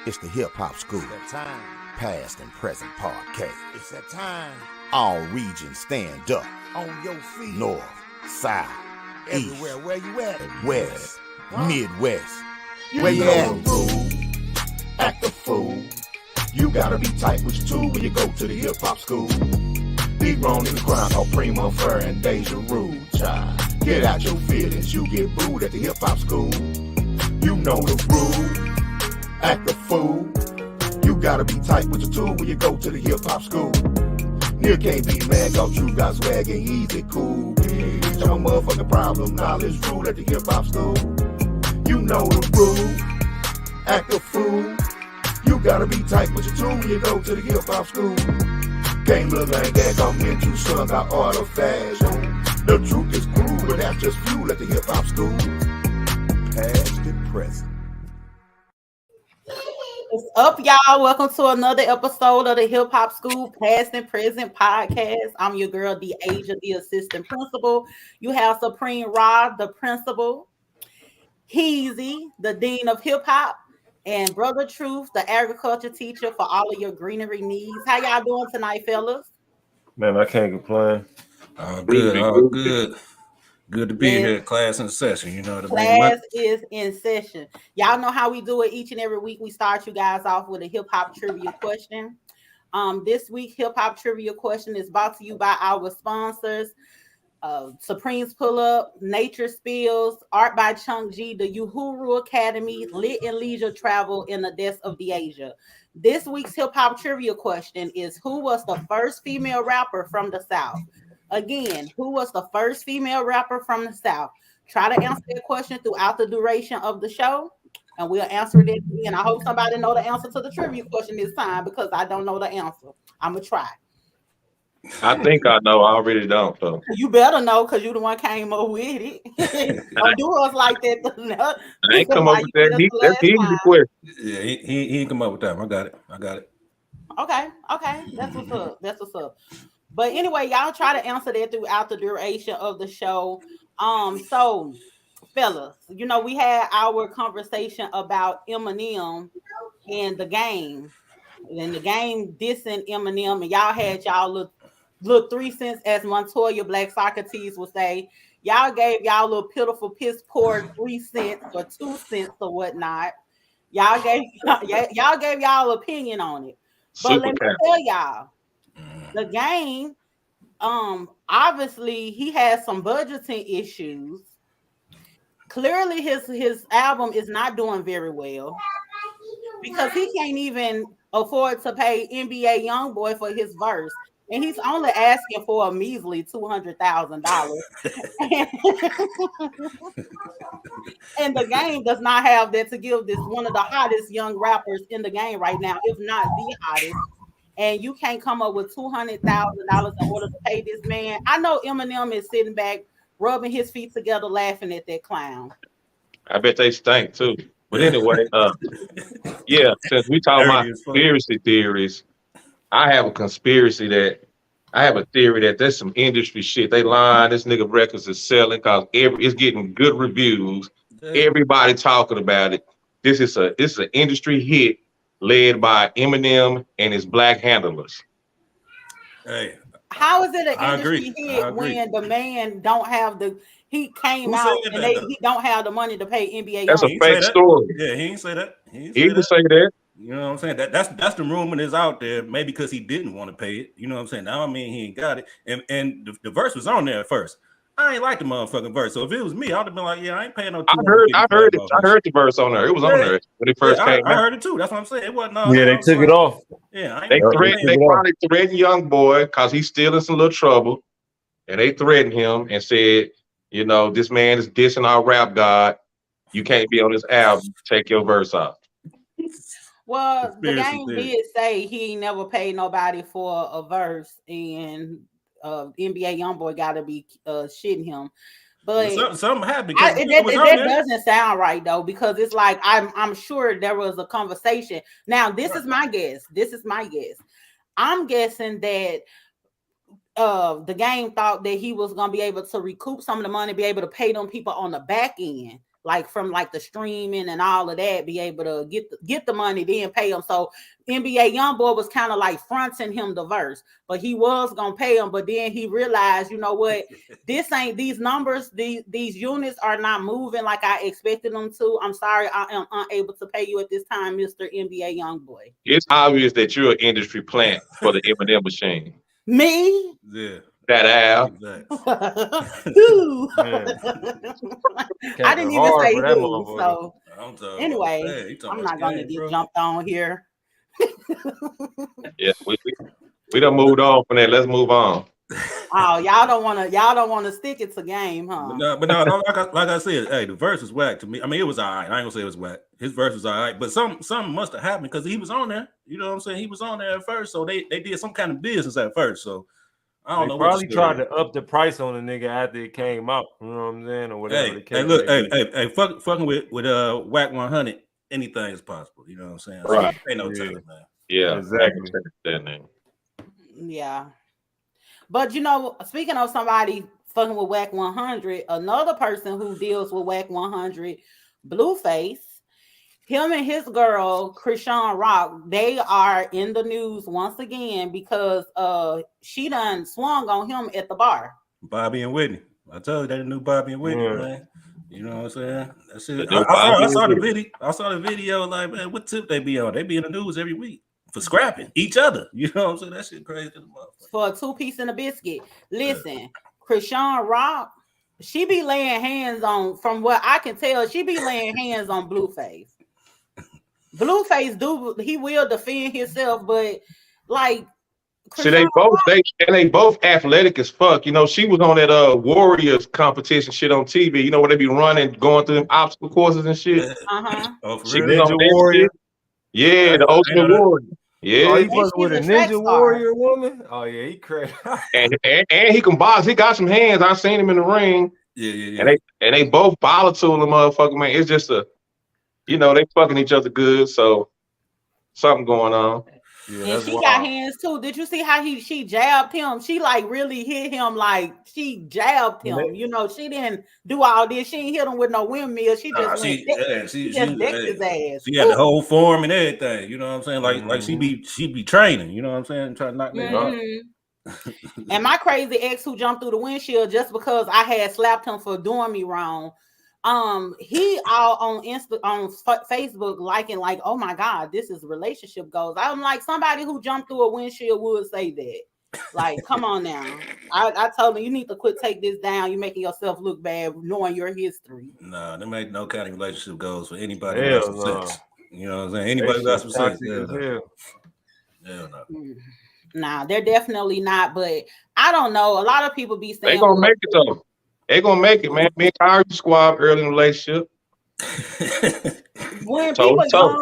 It's the Hip Hop School. It's that time. Past and present podcast. It's that time. All regions stand up. On your feet. North, South, Everywhere. East, Where you at? and West, Midwest. You Where you know at? the rule. Act a fool. You gotta be tight with your tool when you go to the Hip Hop School. Be grown in the crime called Primo Fur and Deja Rule, child. Get out your feelings, you get booed at the Hip Hop School. You know the rule. Act a fool. You gotta be tight with your tool when you go to the Hip Hop School. Nigga can't be mad cause you got swag and easy cool. Bitch, I'm a motherfucking problem. Knowledge rule at the Hip Hop School. You know the rule. Act a fool. You gotta be tight with your tool when you go to the Hip Hop School. Can't look like that, I'm into some got artifacts. The truth is cruel, but that's just fuel at the Hip Hop School. Past and present. What's up, y'all? Welcome to another episode of the Hip Hop School Past and Present podcast. I'm your girl, Deasia, the assistant principal. You have Supreme Rod, the principal. Heezy, the dean of hip hop, and Brother Truth, the agriculture teacher for all of your greenery needs. How y'all doing tonight, fellas? Man, I can't complain. Good. Good to be here. Class in session. You know what I mean? Class is in session. Y'all know how we do it each and every week. We start you guys off with a hip hop trivia question. This week, hip hop trivia question is brought to you by our sponsors. Supreme's Pull Up, Nature Spills, Art by Chunk G, the Uhuru Academy, Lit and Leisure Travel, and the Death of Deasia. This week's hip hop trivia question is: who was the first female rapper from the South? Again, who was the first female rapper from the South? Try to answer that question throughout the duration of the show, and we'll answer it again. I hope somebody know the answer to the trivia question this time because I don't know the answer. I'm gonna try. I think I know. I already don't, though. You better know because you the one came up with it. Don't do us like that. I ain't come up with that. That's easy question. Yeah, he didn't come up with that. I got it. Okay. That's what's up. But anyway, y'all try to answer that throughout the duration of the show. So, fellas, you know, we had our conversation about Eminem and the game. And the game dissing Eminem, and y'all had y'all little 3 cents, as Montoya Black Socrates would say. Y'all gave y'all little pitiful piss poor 3 cents or 2 cents or whatnot. Y'all gave y'all opinion on it. But let me tell y'all, the game, obviously he has some budgeting issues. Clearly his album is not doing very well because he can't even afford to pay NBA YoungBoy for his verse. And he's only asking for a measly $200,000. And the game does not have that to give this one of the hottest young rappers in the game right now, if not the hottest. And you can't come up with $200,000 in order to pay this man. I know Eminem is sitting back, rubbing his feet together, laughing at that clown. I bet they stink too. But anyway, yeah, since we talking about conspiracy theories, I have a theory that there's some industry shit. They lying. This nigga records is selling because it's getting good reviews. Everybody talking about it. This is an industry hit led by Eminem and his black handlers. Hey, how is it an industry hit when the man don't have he came out and he don't have the money to pay NBA? That's a fake story. Yeah, he didn't say that. He didn't say that. You know what I'm saying? That's the rumor that's out there. Maybe because he didn't want to pay it. You know what I'm saying? Now I mean he ain't got it. And the verse was on there at first. I ain't like the motherfucking verse. So if it was me, I'd have been like, yeah, I ain't paying no. I heard the verse on there. It was on there when it first came out. I heard it too. That's what I'm saying. It wasn't. Yeah, they took it off. Yeah, they probably threatened YoungBoy because he's still in some little trouble, and they threatened him and said, you know, this man is dissing our rap god. You can't be on this album. Take your verse off. Well, the game did say he never paid nobody for a verse, and NBA YoungBoy got to be shitting him. But something happened. That doesn't sound right though, because it's like I'm sure there was a conversation. Now, this is my guess. I'm guessing that the game thought that he was gonna be able to recoup some of the money, be able to pay them people on the back end like from like the streaming and all of that, be able to get the money, then pay him. So NBA YoungBoy was kind of like fronting him the verse, but he was gonna pay him. But then he realized, you know what, this ain't these numbers, these units are not moving like I expected them to. I'm sorry, I am unable to pay you at this time, Mr. NBA YoungBoy. It's obvious that you're an industry plant for the M&M machine. Me? Yeah. That Al. Who? I didn't even say who. So anyway, hey, I'm not gonna get jumped on here. Yeah, we done moved on from that. Let's move on. Oh, y'all don't want to stick it to game, huh? But no, like I said, hey, the verse was whack to me. I mean, it was all right. I ain't gonna say it was whack. His verse was all right, but something must have happened because he was on there. You know what I'm saying? He was on there at first, so they did some kind of business at first. So I don't know. Probably tried to up the price on the nigga after it came out. You know what I'm saying, or whatever. Hey, look, hey, fucking with Whack 100, anything is possible. You know what I'm saying? Right. So, ain't no telling, man. Yeah, exactly. That name. Yeah. But you know, speaking of somebody fucking with Whack 100, another person who deals with Whack 100, Blueface, him and his girl, Krishan Rock, they are in the news once again because she done swung on him at the bar. Bobby and Whitney. I told you they knew Bobby and Whitney, man. You know what I'm saying? That's it. I saw the video. I saw the video. Like, man, what tip they be on? They be in the news every week for scrapping each other. You know what I'm saying? That shit crazy. For a 2-piece and a biscuit. Listen, Krishan Rock, she be laying hands on, from what I can tell, she be laying hands on Blueface. Blueface he will defend himself, but like, see, they both athletic as fuck. You know, she was on that Warriors competition shit on TV. You know, where they be running, going through them obstacle courses and shit. Oh, for she real? was on that Warrior. Shit. Yeah, the Ultimate Warrior. Yeah, oh, he fucking with a Ninja Warrior woman. Oh yeah, he crazy. and he can box. He got some hands. I seen him in the ring. Yeah. And they both volatile, the motherfucker, man. It's just you know, they fucking each other good. So something going on. Yeah, and she got hands too. Did you see how she jabbed him? She like really hit him, like she jabbed him. You know, she didn't do all this. She ain't hit him with no windmill. She just she just decked his ass. She had the whole form and everything. You know what I'm saying? Like she be training. You know what I'm saying? Trying to knock me out. And my crazy ex who jumped through the windshield just because I had slapped him for doing me wrong. He all on Facebook liking like, oh my God, this is relationship goals. I'm like, somebody who jumped through a windshield would say that. Like, come on now. I told him, you need to quit, take this down. You're making yourself look bad knowing your history. No, they make no kind of relationship goals for anybody who got some sex. You know what I'm saying? Anybody who got some sex. Hell no. Nah, they're definitely not, but I don't know. A lot of people be saying they gonna make it though. They gonna make it, man. Me and Kyrie squad early in the relationship. When toe people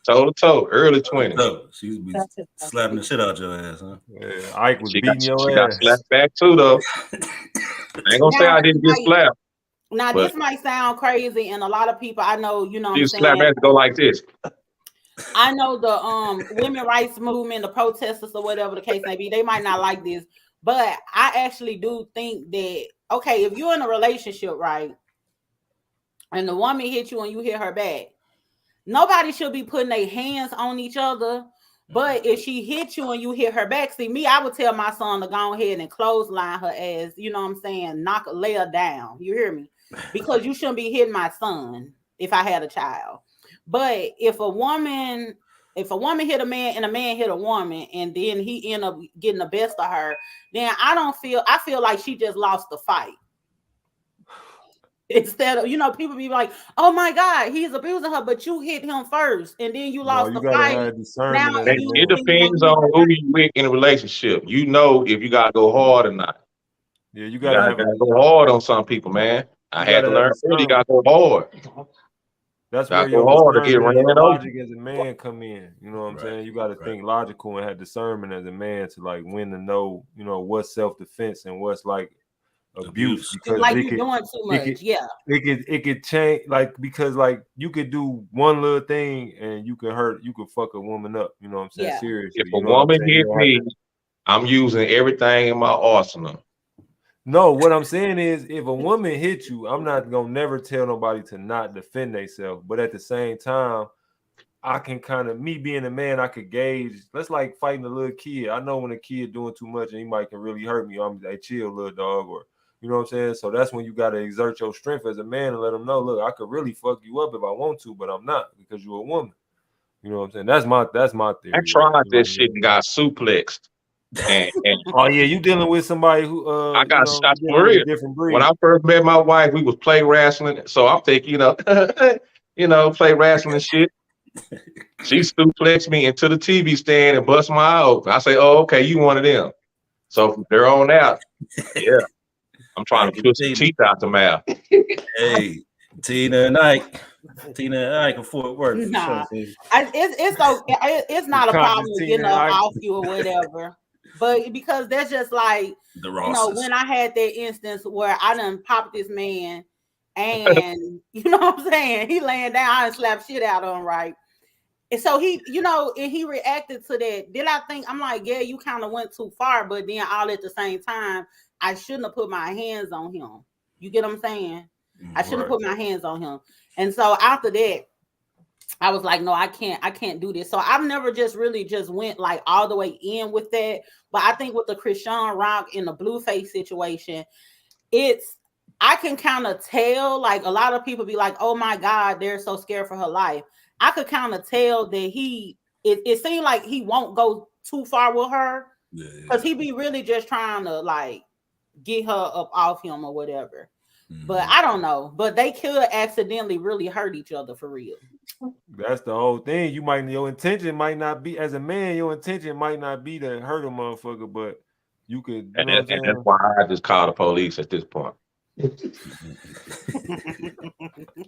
toe to toe, early 20s. She be slapping the shit out your ass, huh? Yeah, Ike was beating your ass. She got slapped back too, though. I ain't gonna say I didn't get slapped. Now this might sound crazy, and a lot of people I know, you know, you slap had to go like this. I know the women rights movement, the protesters, or whatever the case may be, they might not like this, but I actually do think that, okay, if you're in a relationship, right, and the woman hit you and you hit her back, nobody should be putting their hands on each other. But if she hit you and you hit her back, see me, I would tell my son to go ahead and clothesline her ass, you know what I'm saying, lay her down. You hear me? Because you shouldn't be hitting my son if I had a child. But if a woman hit a man and a man hit a woman and then he end up getting the best of her, then I feel like she just lost the fight. Instead of, you know, people be like, oh my God, he's abusing her, but you hit him first and then you lost the fight. Now it depends on who you with in a relationship. You know if you gotta go hard or not. Yeah, you gotta go hard on some people, man. I had to learn you gotta go hard. That's where your logic as a man come in. You know what I'm saying? You got to think logical and have discernment as a man to like when to know, you know, what's self-defense and what's like abuse. Because like you're doing too much. It could change, like, because like you could do one little thing and you could fuck a woman up. You know what I'm saying? Seriously. If a woman hit me, I'm using everything in my arsenal. No, what I'm saying is, if a woman hit you, I'm not gonna never tell nobody to not defend themselves. But at the same time, I can kind of, me being a man, I could gauge. That's like fighting a little kid. I know when a kid doing too much and he might can really hurt me. I'm like, chill, little dog, or you know what I'm saying. So that's when you gotta exert your strength as a man and let them know, look, I could really fuck you up if I want to, but I'm not because you're a woman. You know what I'm saying? That's my theory. I tried this shit and got suplexed. And oh yeah, you dealing with somebody who I got shot for real. Different breed. When I first met my wife, we was play wrestling. So I'm thinking, play wrestling and shit. She suplexed me into the TV stand and bust my eye open. I say, oh, okay, you one of them. So from there on out, yeah. I'm trying to push some teeth out the mouth. Hey, Tina and Ike in Fort Worth. Nah, sure. it's not a problem with getting off you or whatever. But because that's just like, when I had that instance where I done popped this man and you know what I'm saying, he laying down, I done slapped shit out on him, right? And so he, and he reacted to that. Then I think, I'm like, yeah, you kind of went too far, but then all at the same time, I shouldn't have put my hands on him. You get what I'm saying? I shouldn't have put my hands on him. And so after that, I was like, no, I can't do this. So I've never just really just went like all the way in with that. But I think with the Krishan Rock and the Blueface situation, I can kind of tell, like a lot of people be like, oh my God, they're so scared for her life. I could kind of tell that it seemed like he won't go too far with her because he be really just trying to like get her up off him or whatever. But I don't know. But they could accidentally really hurt each other for real. That's the whole thing. Your intention might not be, as a man, your intention might not be to hurt a motherfucker, but you could. And that's why I just call the police at this point.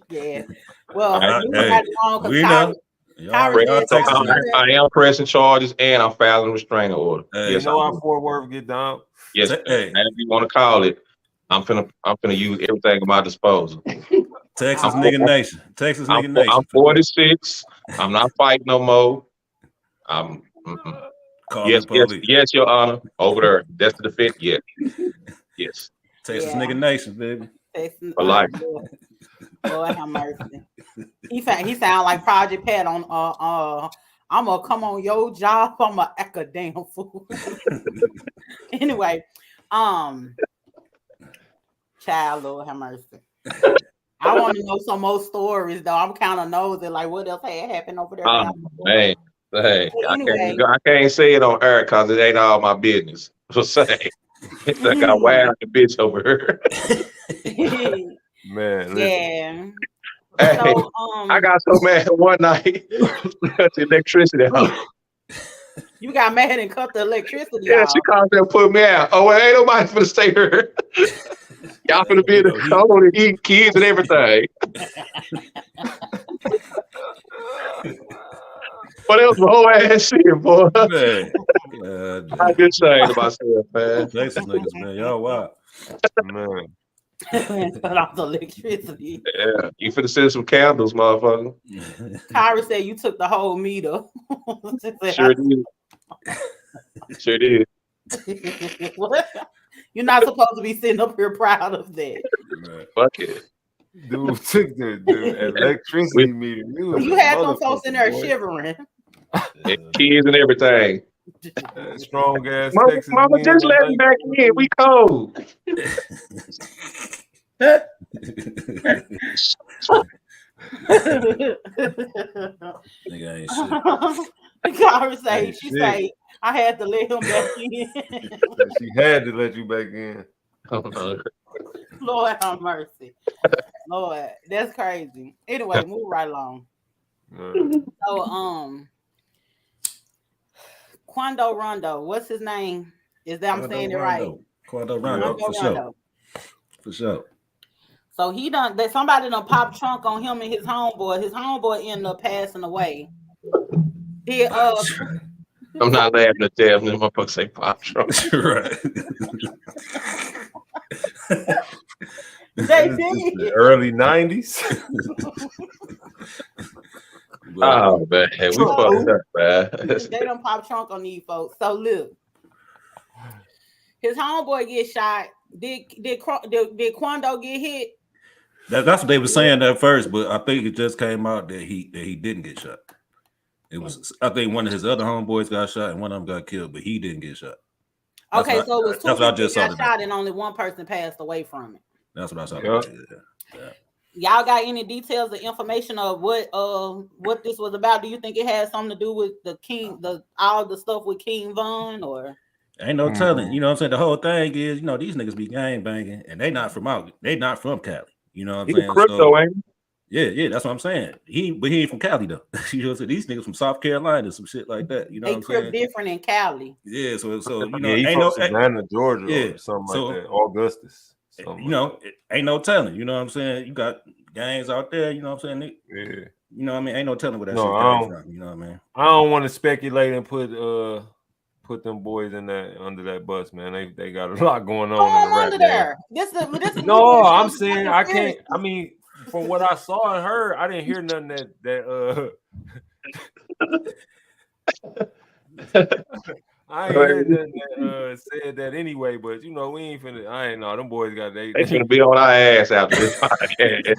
Yeah. Well, I am pressing charges and I'm filing a restraining order. Yes, how Fort Worth get down. Yes, and if you want to call it, I'm finna use everything at my disposal. Texas nigga nation. I'm 46. I'm not fighting no more. Yes, Your Honor. Over there. That's the defense. Yes. Texas nigga nation, baby. For life. Lord have mercy. He sound like Project Pat on I'm gonna come on your job. I'm gonna act a damn fool. Anyway, child, Lord have mercy. I want to know some more stories though. I'm kind of nosy, like what else had happened over there. Man, hey, anyway. I can't say it on air because it ain't all my business. So say, I got wild the bitch over here. Man, listen. Yeah. Hey, so, I got so mad one night. Cut the electricity out. You got mad and cut the electricity out. Yeah, she called me and put me out. Oh, well, ain't nobody finna stay here. Y'all finna be in the cold and eat kids and everything. But it was my whole ass shit, boy. Man. I'm just saying to myself, man. Texas niggas, man. Y'all wild. Man. Cut off the electricity. Yeah, you finna send some candles, motherfucker. Kyra said you took the whole meter. Sure did. Sure did. What? You're not supposed to be sitting up here proud of that. Fuck it. Dude took the electricity meter. You had some folks in there shivering. Kids and everything. Strong ass. Mama, just let me back in. We cold. Nigga ain't shit. She say, I had to let him back in. She had to let you back in. Oh, no. Lord have mercy. Lord, that's crazy. Anyway, move right along. So, Quando Rondo, what's his name? Is that I'm saying it right? Quando Rondo, for sure. So somebody done popped trunk on him and his homeboy. His homeboy ended up passing away. I'm not laughing at them. Them motherfuckers say pop trunk. Right. They did. Early 90s. Oh man, we fucked up, man. They done pop trunk on these folks. So look, his homeboy gets shot. Did Quando get hit? That's what they were saying at first, but I think it just came out that he didn't get shot. It was, I think one of his other homeboys got shot and one of them got killed, but he didn't get shot. Okay, so it was two people that got shot and only one person passed away from it. That's what I saw. Yeah. Y'all got any details or information of what this was about? Do you think it had something to do with all the stuff with King Von, or? Ain't no telling. You know what I'm saying? The whole thing is, these niggas be gang banging and they not from Cali. You know what I'm saying? Crypto, ain't he? Yeah, that's what I'm saying. But he ain't from Cali though. You know what I'm saying? These niggas from South Carolina, some shit like that. You know what I'm saying? They different in Cali. Yeah, so he ain't from Savannah, Georgia, or something like that. Augustus. Ain't no telling. You know what I'm saying? You got gangs out there. You know what I'm saying? Yeah. You know what I mean? Ain't no telling where that shit came from. You know what I mean? I don't want to speculate and put them boys in that under that bus, man. They got a lot going on in the rap under there. This no, I'm saying I can't. I mean, from what I saw and heard, I didn't hear nothing I ain't heard nothing that said that anyway. But we ain't finna. I ain't know them boys got they finna be on our ass after this podcast.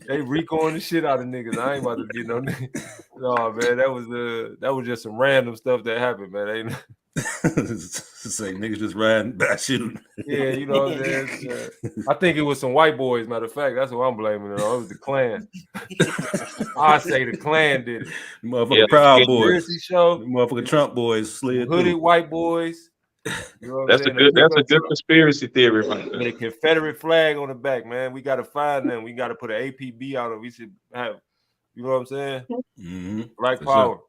They recording the shit out of niggas. I ain't about to get no. No, man, that was just some random stuff that happened, man. Say niggas just riding that shit. Yeah, you know what I'm saying? I think it was some white boys, matter of fact. That's what I'm blaming it on. It was the Klan. I say the Klan did it. Motherfucking Proud Boys. Show. Motherfucking Trump boys slid hooded white boys. That's a good conspiracy theory, right? With a Confederate flag on the back, man. We gotta find them. We gotta put an APB out of. We should have, you know what I'm saying? Mm-hmm. Black power. Sure.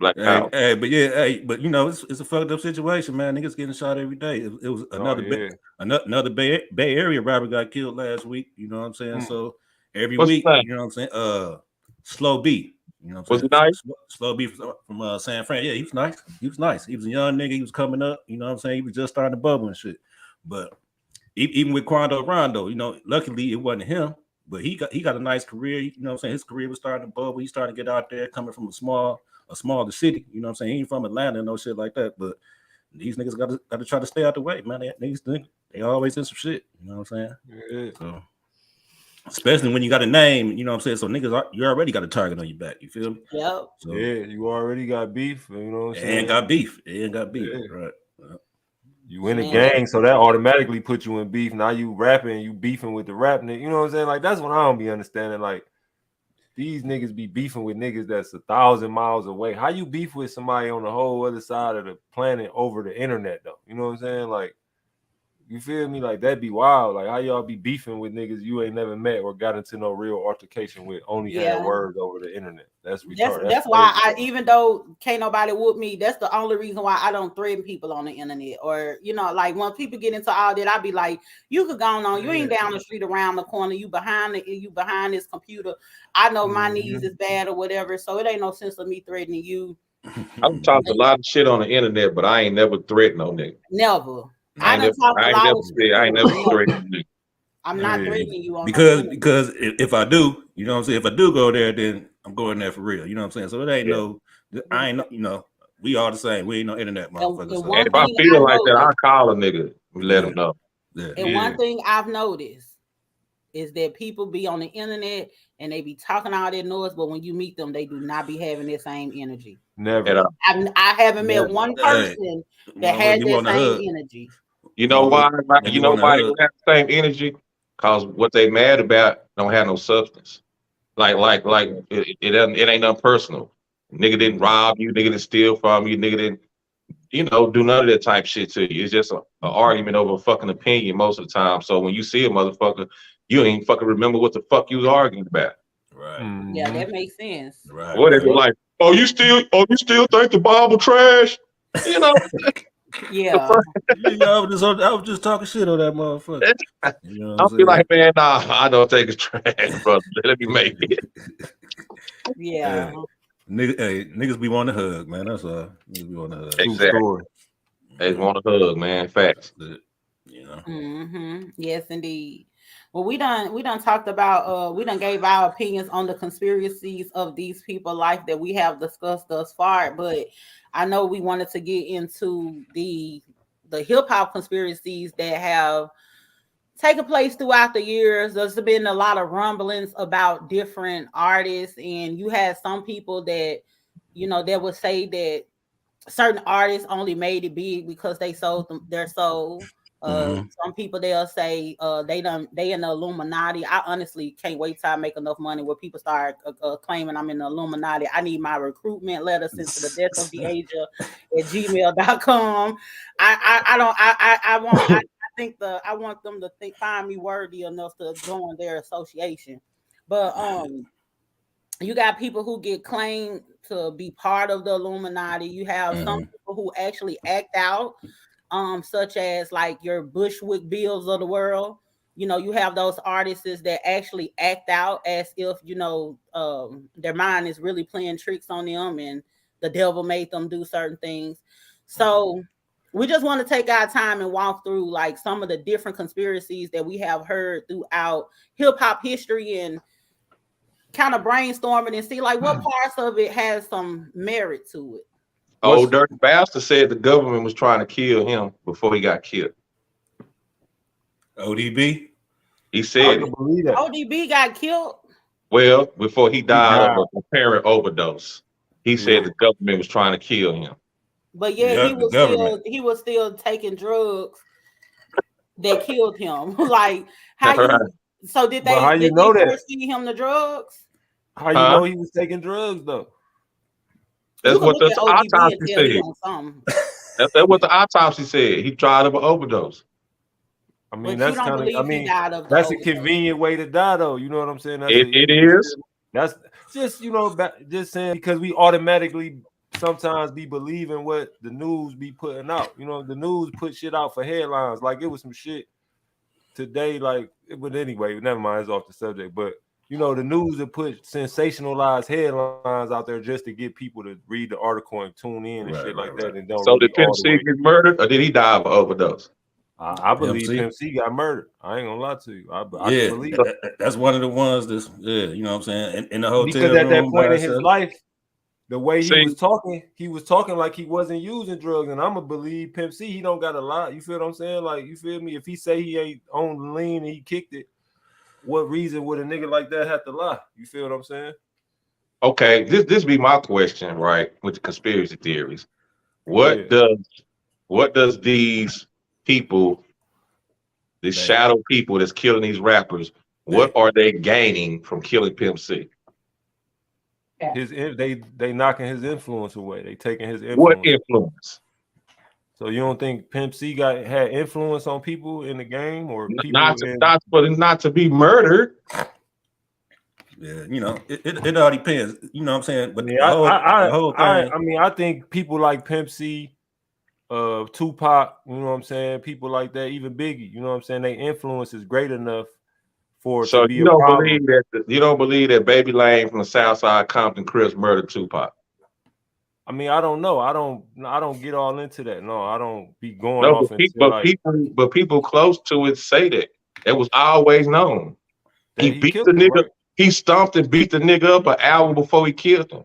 But it's a fucked up situation, man. Niggas getting shot every day. It was another Bay Area rapper got killed last week. You know what I'm saying? So every week, you know what I'm saying? Slow Beat. You know what I'm saying? Was he nice? Slow Beat from San Fran. Yeah, he was nice. He was nice. He was a young nigga. He was coming up. You know what I'm saying? He was just starting to bubble and shit. But even with Quando Rondo, luckily it wasn't him. But he got a nice career. You know what I'm saying? His career was starting to bubble. He started to get out there, coming from a smaller city. You know what I'm saying? He ain't from Atlanta, no shit like that. But these niggas got to try to stay out the way, man. They always in some shit. You know what I'm saying? Yeah. So, especially when you got a name, you know what I'm saying? So niggas, you already got a target on your back. You feel me? Yep. So, yeah, you already got beef. You know what I'm saying? It ain't got beef. Yeah. Right. You in a gang, so that automatically puts you in beef. Now you rapping, you beefing with the rap nigga. You know what I'm saying? Like, that's what I don't be understanding. Like, these niggas be beefing with niggas that's 1,000 miles away. How you beef with somebody on the whole other side of the planet over the internet, though? You know what I'm saying? Like, you feel me? Like, that'd be wild. Like, how y'all be beefing with niggas you ain't never met or got into no real altercation with, only had words over the internet. That's retarded. That's why even though can't nobody whoop me, that's the only reason why I don't threaten people on the internet. Or, like when people get into all that, I be like, you could go on. You ain't down the street around the corner. You behind this computer. I know my knees is bad or whatever. So it ain't no sense of me threatening you. I've talked a lot of shit on the internet, but I ain't never threatened no nigga. Never. I ain't never threatened you. I'm not threatening you on because if I do, you know what I'm saying? If I do go there, then I'm going there for real. You know what I'm saying? So it ain't I ain't we all the same. We ain't no internet motherfuckers. And if I feel like that, I'll call a nigga and let him know. Yeah. And one thing I've noticed is that people be on the internet and they be talking all that noise, but when you meet them, they do not be having that same energy. Never. I haven't met one person that has that same energy. You know why? You know why they don't have the same energy? Because what they mad about don't have no substance. Like it ain't nothing personal. Nigga didn't rob you. Nigga didn't steal from you. Nigga didn't, do none of that type shit to you. It's just an argument over a fucking opinion most of the time. So when you see a motherfucker, you ain't fucking remember what the fuck you was arguing about. Right. Mm-hmm. Yeah, that makes sense. Right. What is it like? You still think the Bible trash? Yeah. I was just talking shit on that motherfucker. I'll be like, man, nah, I don't think it's trash, brother. Let me make it. Yeah. Niggas be wanting to hug, man. That's all. Niggas be wanting to hug. Exactly. They want to hug, man. Facts. Mm-hmm. Yes, indeed. Well, we done talked about we done gave our opinions on the conspiracies of these people's life that we have discussed thus far, but I know we wanted to get into the hip hop conspiracies that have taken place throughout the years. There's been a lot of rumblings about different artists, and you had some people that, that would say that certain artists only made it big because they sold their soul. Some people, they'll say they in the Illuminati. I honestly can't wait till I make enough money where people start claiming I'm in the Illuminati. I need my recruitment letter sent to the death of the Asia at gmail.com. I want them to find me worthy enough to join their association. But you got people who get claimed to be part of the Illuminati. You have some people who actually act out, such as like your Bushwick Bills of the world. You have those artists that actually act out as if, their mind is really playing tricks on them and the devil made them do certain things. So we just want to take our time and walk through like some of the different conspiracies that we have heard throughout hip hop history and kind of brainstorming and see like what parts of it has some merit to it. Old Dirty Bastard said the government was trying to kill him before he got killed. ODB? He said ODB got killed? Well, before he died of a apparent overdose. He said the government was trying to kill him. But he was still taking drugs that killed him. Like so did they see him the drugs? How you know he was taking drugs though? That's what the autopsy said. That's what the autopsy said. He died of an overdose. I mean, that's kind of. That's a convenient way to die, though. You know what I'm saying? It is. That's just just saying because we automatically sometimes be believing what the news be putting out. The news put shit out for headlines. Like it was some shit today. But anyway, never mind. It's off the subject. But the news that put sensationalized headlines out there just to get people to read the article and tune in and shit like that. And don't. So did Pimp C get murdered or did he die of an overdose? I believe Pimp C got murdered. I ain't gonna lie to you. I believe that's one of the ones that's you know what I'm saying in the hotel because at that point in his life, the way he was talking like he wasn't using drugs, and I'm gonna believe Pimp C. He don't got a lie. You feel what I'm saying? Like you feel me? If he say he ain't on the lean and he kicked it, what reason would a nigga like that have to lie? You feel what I'm saying? Okay, this be my question, right? With the conspiracy theories, what does these people, the shadow people that's killing these rappers, what are they gaining from killing Pimp C? They knocking his influence away. They taking his influence. What influence? So you don't think Pimp C had influence on people in the game or people not to be murdered? Yeah, it all depends. You know what I'm saying? But the whole thing. I think people like Pimp C, Tupac, you know what I'm saying? People like that, even Biggie, you know what I'm saying? Their influence is great enough for it to be a problem. You don't believe that Baby Lane from the South Side Compton Crips murdered Tupac? I mean, I don't know. I don't get all into that. No, I don't be going off. But people close to it say that. It was always known. He beat the nigga. Right? He stomped and beat the nigga up an hour before he killed him.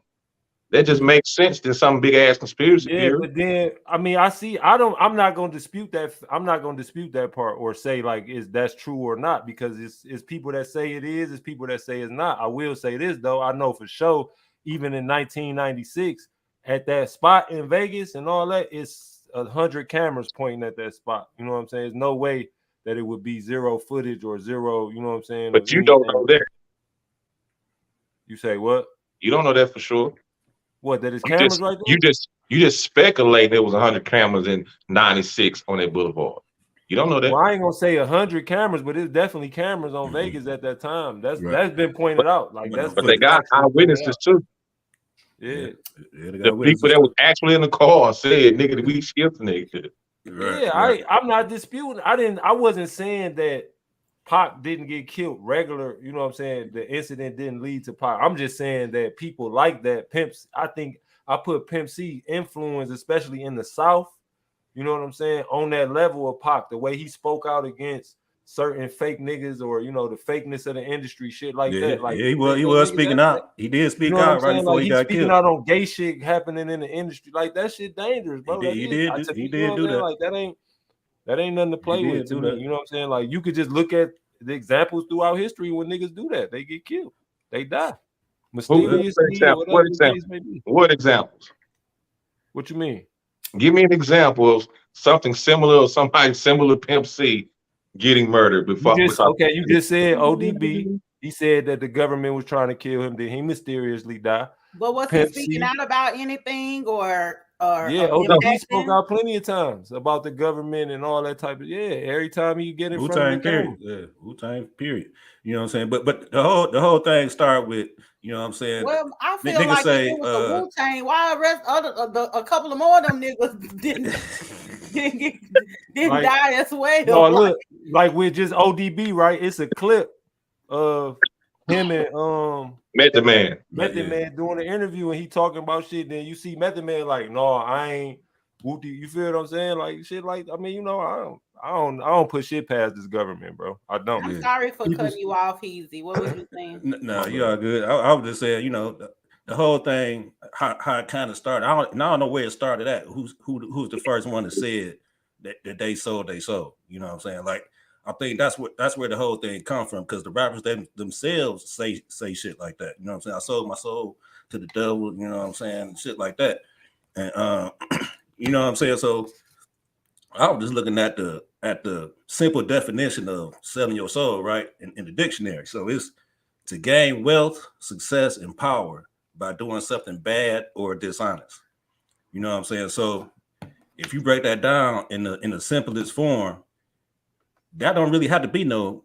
That just makes sense than some big ass conspiracy theory. But then I'm not gonna dispute that. I'm not gonna dispute that part or say like that's true or not, because it's people that say it is, it's people that say it's not. I will say this though, I know for sure, even in 1996, at that spot in Vegas and all that, it's 100 cameras pointing at that spot. You know what I'm saying? There's no way that it would be zero footage or zero, you know what I'm saying? But you don't know that. You say what? You don't know that for sure. What, that is cameras right there? You just speculate there was 100 cameras in 96 on that boulevard. You don't know that. Well, I ain't gonna say 100 cameras, but it's definitely cameras on Vegas at that time. That's been pointed out. Like but they got eyewitnesses too. Yeah. The people that was actually in the car said, "Nigga, we skipped the nigga." Right. I'm not disputing. I wasn't saying that Pac didn't get killed regular, you know what I'm saying? The incident didn't lead to Pac. I'm just saying that people like that, Pimps, I think I put Pimp C influence, especially in the South, you know what I'm saying, on that level of Pac, the way he spoke out against certain fake niggas or, you know, the fakeness of the industry, shit like that. Like he was speaking out. He did speak out right before he got killed. Speaking out on gay shit happening in the industry. Like that shit dangerous, bro. He did do that. Like that ain't, That ain't nothing to play with to me. You know what I'm saying? Like you could just look at the examples throughout history when niggas do that. They get killed. They die. Mysteriously or whatever the case may be. What examples? What you mean? Give me an example of something similar or somebody similar to Pimp C getting murdered before. You just said ODB. He said that the government was trying to kill him. Then he mysteriously died. But was he speaking out about anything or yeah, ODB spoke out plenty of times about the government and all that type of every time he get in front of the camera. Wu-Tang period. You know what I'm saying? But the whole thing started with, you know what I'm saying? Well, I feel like it was the Wu-Tang. Why a couple of more of them niggas didn't die as well? No, look, like with just ODB, right? It's a clip of him and Method Man doing an interview and he talking about shit. Then you see Method Man like, no, I ain't. You feel what I'm saying? Like shit, like I mean, you know, I don't put shit past this government, bro. I don't. I'm sorry for cutting you off, Easy. What was you saying? No, you are good. I was just saying, you know, the whole thing, how it kind of started. I don't know where it started at. Who's the first one that said that they sold? You know what I'm saying? Like, I think that's where the whole thing come from, because the rappers themselves say shit like that. You know what I'm saying? I sold my soul to the devil. You know what I'm saying? Shit like that. And you know what I'm saying? So I was just looking at the simple definition of selling your soul, right? In the dictionary. So it's to gain wealth, success, and power by doing something bad or dishonest. You know what I'm saying? So if you break that down in the simplest form, that don't really have to be no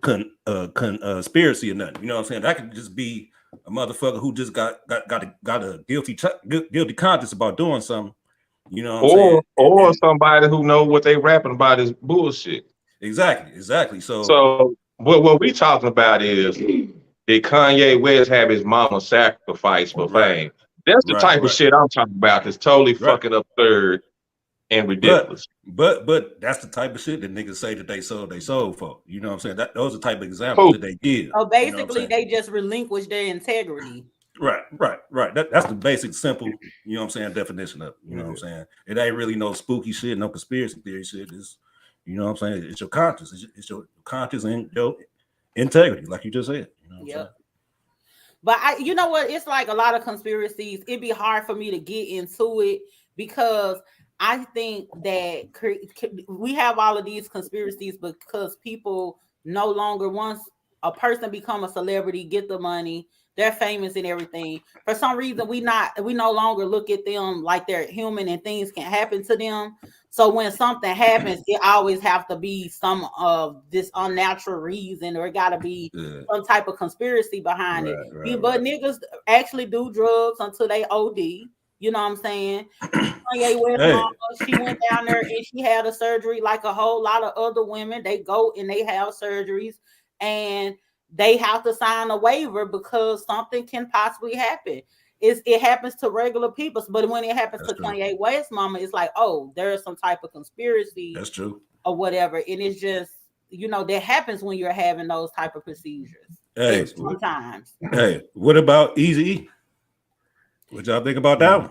conspiracy or nothing. You know what I'm saying? That could just be a motherfucker who just got a guilty conscience about doing something. You know what I'm saying? Or somebody who know what they rapping about is bullshit. Exactly. So what we talking about is, did Kanye West have his mama sacrificed for fame? That's the type of shit I'm talking about. That's totally fucking absurd and ridiculous. But that's the type of shit that niggas say that they sold for. You know what I'm saying? Those are the type of examples that they give. So basically, you know they just relinquish their integrity. Right. That's the basic, simple, you know what I'm saying, definition of it. You know what I'm saying? It ain't really no spooky shit, no conspiracy theory shit. It's, you know what I'm saying? It's your conscience. It's your conscience and your integrity, like you just said. You know what I'm saying? But you know what? It's like a lot of conspiracies. It'd be hard for me to get into it because I think that we have all of these conspiracies because people no longer, once a person become a celebrity, get the money, they're famous and everything. For some reason, we no longer look at them like they're human and things can happen to them. So when something happens, it always have to be some of this unnatural reason, or it got to be some type of conspiracy behind it. But niggas actually do drugs until they OD. You know what I'm saying? Kanye West mama, she went down there and she had a surgery like a whole lot of other women. They go and they have surgeries and they have to sign a waiver because something can possibly happen. It happens to regular people, but when it happens to Kanye West mama, it's like, oh, there's some type of conspiracy. That's true. Or whatever. And it's just, you know, that happens when you're having those type of procedures. Sometimes. Hey, what about Eazy-E? What y'all think about that one?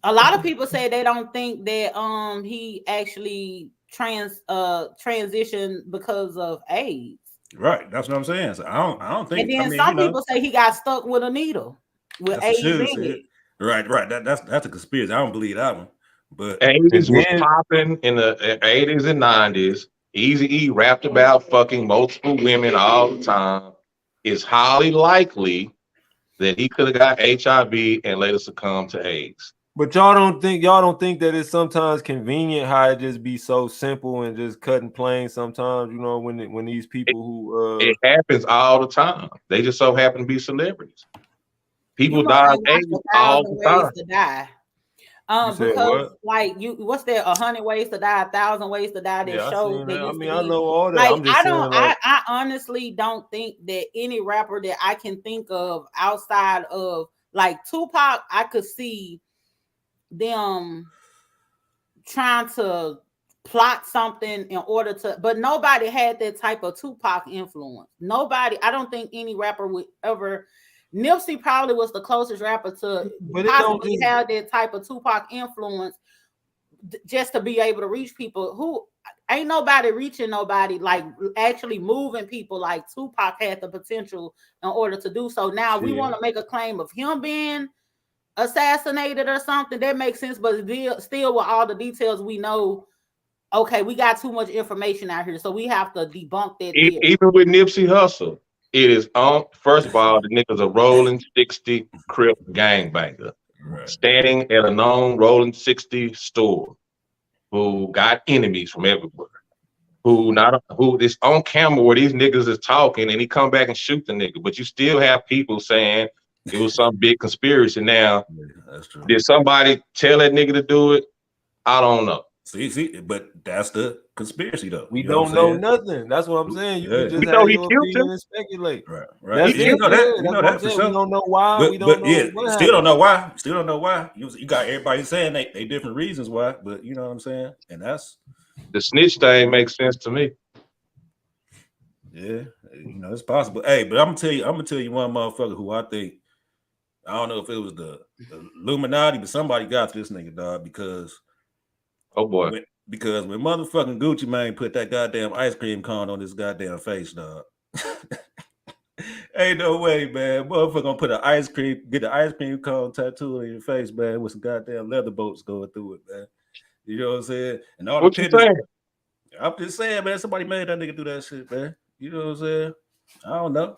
A lot of people say they don't think that he actually transitioned because of AIDS. Right, that's what I'm saying. So I don't think. And then some people say he got stuck with a needle with AIDS in it. Right. That's a conspiracy. I don't believe that one. But AIDS was popping in the 80s and 90s. Eazy-E rapped about fucking multiple women all the time. It's highly likely that he could have got HIV and later succumbed to AIDS. But y'all don't think that it's sometimes convenient how it just be so simple and just cut and plain sometimes, you know, when these people who it happens all the time. They just so happen to be celebrities. People die of AIDS all the time. To die. Because like what's there 100 ways to die, 1,000 ways to die? That shows that. I mean, I know all that. Like, I'm just I honestly don't think that any rapper that I can think of outside of like Tupac, I could see them trying to plot something in order to, but nobody had that type of Tupac influence. Nobody, I don't think any rapper would ever. Nipsey probably was the closest rapper to possibly have that type of Tupac influence. just to be able to reach people who ain't nobody reaching nobody, like actually moving people like Tupac had the potential in order to do so. Now we want to make a claim of him being assassinated or something. That makes sense, but still with all the details we know, okay, we got too much information out here, so we have to debunk that. Even with Nipsey Hussle, it is on. First of all, the nigga's a rolling 60 Crip gangbanger, standing at a known rolling 60 store, who got enemies from everywhere. Who is on camera where these niggas is talking, and he come back and shoot the nigga. But you still have people saying it was some big conspiracy. Now, that's true. Did somebody tell that nigga to do it? I don't know. See, but that's the conspiracy, though. We don't know nothing. That's what I'm saying. You can just have your opinion and speculate. Right. That's You know that for sure. We don't know why. We don't know. Still don't know why. Still don't know why. You got everybody saying they different reasons why, but you know what I'm saying. And that's the snitch thing makes sense to me. Yeah, it's possible. Hey, but I'm gonna tell you one motherfucker who I think, I don't know if it was the Illuminati, but somebody got to this nigga, dog, because oh boy. Because when motherfucking Gucci Mane put that goddamn ice cream cone on his goddamn face, dog. Ain't no way, man. Motherfucker gonna get the ice cream cone tattoo on your face, man, with some goddamn leather bolts going through it, man. You know what I'm saying? And all what the pictures, I'm just saying, man, somebody made that nigga do that shit, man. You know what I'm saying? I don't know.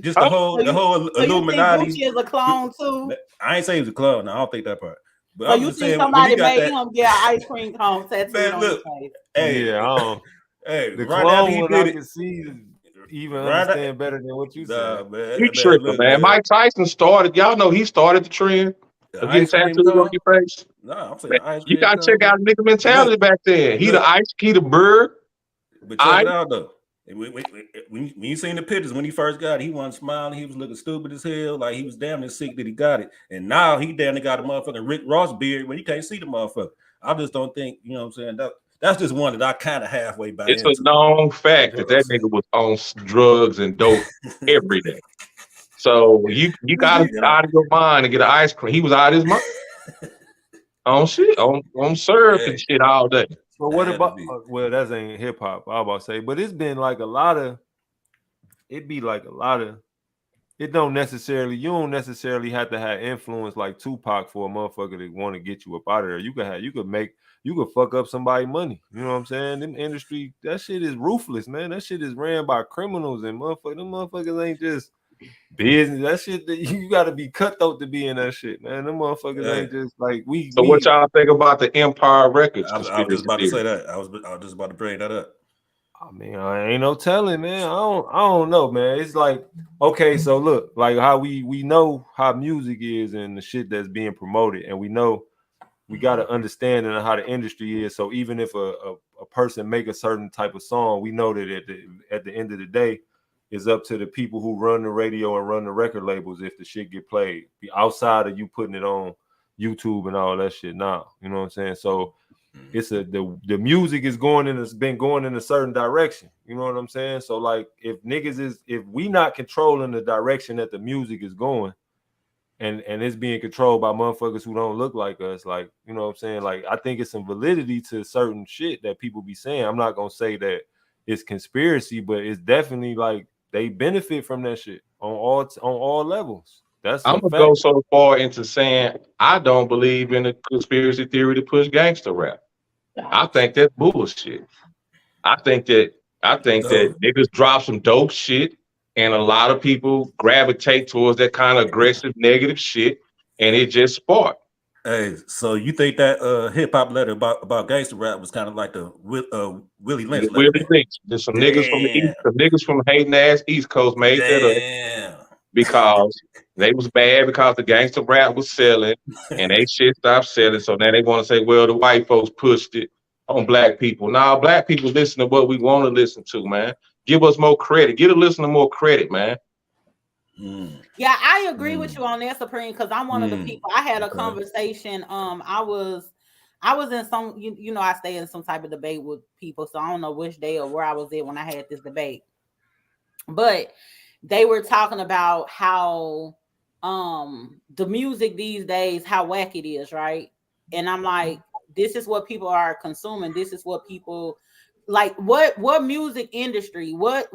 Just the whole Illuminati. You think Gucci is a clone too? I ain't saying he's a clone. No, I don't think that part. But so you think somebody made him get an ice cream cone tattoo on his face? Hey, the right clone one I can see even understand better than what you said. Man. You tripping, man. Mike Tyson started. Y'all know he started the trend of getting tattoos on your face. No, I'm saying ice cream. You gotta check out nigga mentality back then. He the bird. But check it out though. When you seen the pictures when he first got it, he wasn't smiling. He was looking stupid as hell. Like he was damn near sick that he got it. And now he damn near got a motherfucking Rick Ross beard when you can't see the motherfucker. I just don't think, you know what I'm saying? That's just one that I kind of halfway buy into. It's a known fact that nigga was on drugs and dope every day. So you gotta be out of your mind and get an ice cream. He was out of his mind. On shit, on syrup and shit all day. But what about? Well, that ain't hip hop. I was about to say, but it's been like a lot of. It don't necessarily. You don't necessarily have to have influence like Tupac for a motherfucker to want to get you up out of there. You could fuck up somebody's money. You know what I'm saying? Them industry, that shit is ruthless, man. That shit is ran by criminals and motherfuckers. Them motherfuckers ain't just business. That shit, you got to be cutthroat to be in that shit, man. Them motherfuckers ain't just like we. So what y'all think about the Empire Records? I was just about to say that. I was just about to bring that up. I mean, I ain't no telling, man. I don't know, man. It's like, okay, so look, like how we know how music is and the shit that's being promoted, and we know we got to understand how the industry is. So even if a person make a certain type of song, we know that at the end of the day, it's up to the people who run the radio and run the record labels if the shit get played. Be outside of you putting it on YouTube and all that shit now. You know what I'm saying? So it's the music is been going in a certain direction. You know what I'm saying? So like if we not controlling the direction that the music is going, and it's being controlled by motherfuckers who don't look like us, like, you know what I'm saying? Like, I think it's some validity to certain shit that people be saying. I'm not gonna say that it's conspiracy, but it's definitely like they benefit from that shit on all levels. I'm gonna go so far into saying I don't believe in the conspiracy theory to push gangster rap. I think that's bullshit. I think that niggas drop some dope shit, and a lot of people gravitate towards that kind of aggressive, negative shit, and it just sparked. Hey, so you think that hip hop letter about gangster rap was kind of like the Willie Lynch letter? Willie Lynch. There's some niggas from the East, some niggas from hating ass East Coast made that up because they was bad because the gangster rap was selling, and they shit stopped selling. So now they want to say, well, the white folks pushed it on black people. Now black people listen to what we want to listen to, man. Give us more credit. Give the listener more credit, man. Yeah, I agree with you on that, Supreme, because I'm one of the people. I had a conversation. I was in some, you know, I stay in some type of debate with people, so I don't know which day or where I was at when I had this debate. But they were talking about how the music these days, how whack it is, right? And I'm like, this is what people are consuming. This is what people like. What music industry? What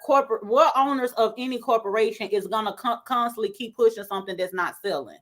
corporate? What owners of any corporation is gonna constantly keep pushing something that's not selling?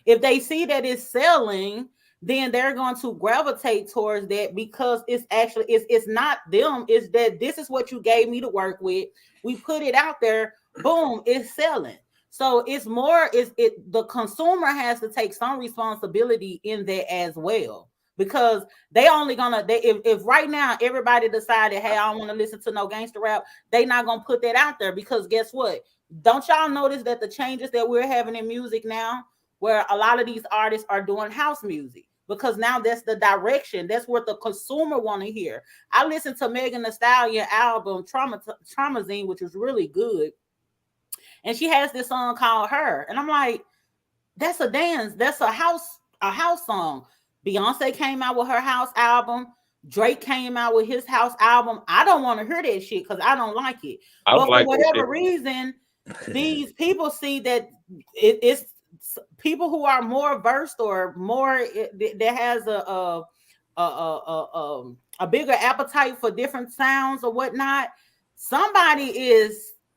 If they see that it's selling, then they're going to gravitate towards that because it's actually it's not them. It's that this is what you gave me to work with. We put it out there. Boom, it's selling. So it's more, the consumer has to take some responsibility in that as well, because they only gonna, if right now everybody decided, hey, I don't want to listen to no gangster rap, they not gonna put that out there, because guess what? Don't y'all notice that the changes that we're having in music now, where a lot of these artists are doing house music, because now that's the direction, that's what the consumer want to hear. I listened to Megan Thee Stallion album Traumazine, which was really good. And she has this song called Her. And I'm like, that's a dance. That's a house song. Beyonce came out with her house album. Drake came out with his house album. I don't want to hear that shit because I don't like it. But for whatever reason, these people see that it's people who are more versed or more that has a bigger appetite for different sounds or whatnot. Somebody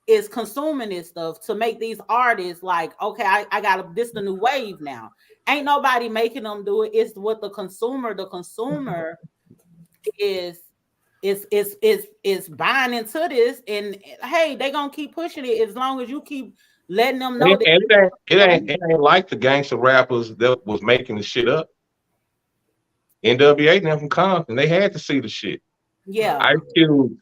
is consuming this stuff to make these artists like, okay, I got this the new wave now. Ain't nobody making them do it. It's what the consumer is buying into this, and hey, they gonna keep pushing it as long as you keep letting them know. It ain't like the gangster rappers that was making the shit up. NWA and them from Compton, they had to see the shit. Yeah,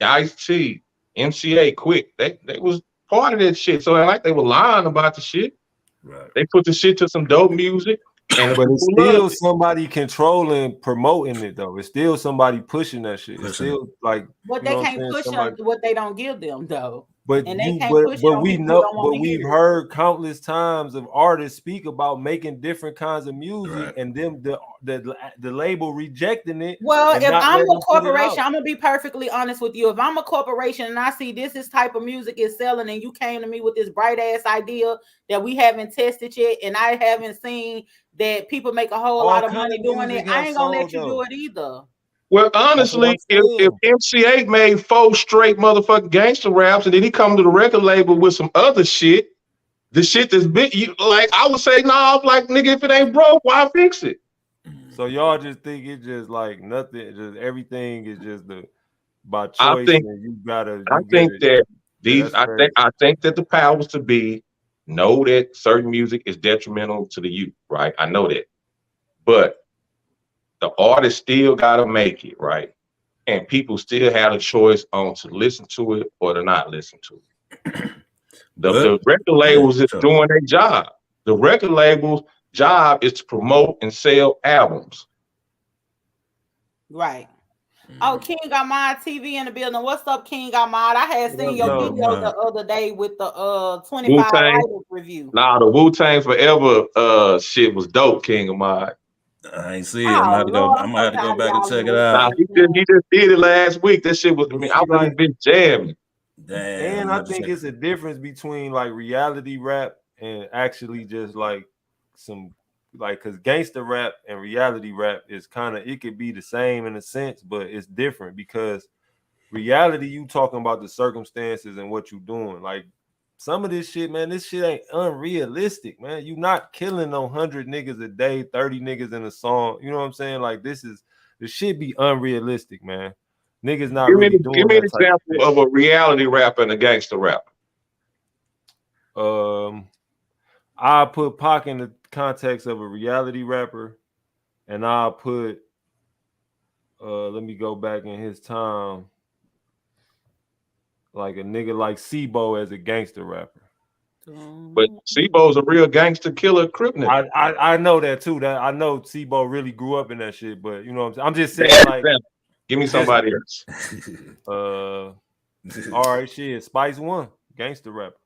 Ice-T, MCA, Quick, they was part of that shit. So it ain't like they were lying about the shit. Right. They put the shit to some dope music. But it's still somebody controlling, promoting it though. It's still somebody pushing that shit. It's still like, but they can't push on what they don't give them though. But we've heard countless times of artists speak about making different kinds of music, and them the label rejecting it. Well, if I'm a corporation, I'm gonna be perfectly honest with you. If I'm a corporation and I see this type of music is selling, and you came to me with this bright ass idea that we haven't tested yet, and I haven't seen that people make a whole lot of money doing it, I ain't gonna let you do it either. Well, honestly, if MCA made 4 straight motherfucking gangster raps and then he come to the record label with some other shit, the shit that's big, like I would say, like nigga, if it ain't broke, why fix it? So y'all just think it's just like nothing, just everything is just by choice. I think that the powers to be know that certain music is detrimental to the youth, right? I know that, but the artist still got to make it, right? And people still have a choice on to listen to it or to not listen to it. The record labels is doing their job. The record label's job is to promote and sell albums. Right. Oh, King Ahmad TV in the building. What's up, King Ahmad? I had seen your video the other day with the 25 Idols review. Nah, the Wu-Tang Forever shit was dope, King Ahmad. I ain't see it. I'm gonna have to go back and check it out. Nah, he just did it last week. That shit was, I was been jamming. Damn. And I think it's a difference between like reality rap and actually just like some because gangster rap and reality rap is kind of, it could be the same in a sense, but it's different because reality, you talking about the circumstances and what you doing. Like some of this shit, man, this shit ain't unrealistic, man. You not killing no 100 niggas a day, 30 niggas in a song. You know what I'm saying? Like the shit be unrealistic, man. Niggas not give me an example of a reality rapper and a gangster rapper. I put Pac in the context of a reality rapper, and I'll put let me go back in his time, like a nigga like Sebo as a gangster rapper. But Sebo's a real gangster killer crip nigga. I know that too. That I know Sebo really grew up in that shit, but you know what I'm saying? I'm just saying, like, give me somebody else. All right, shit. Spice One, gangster rapper.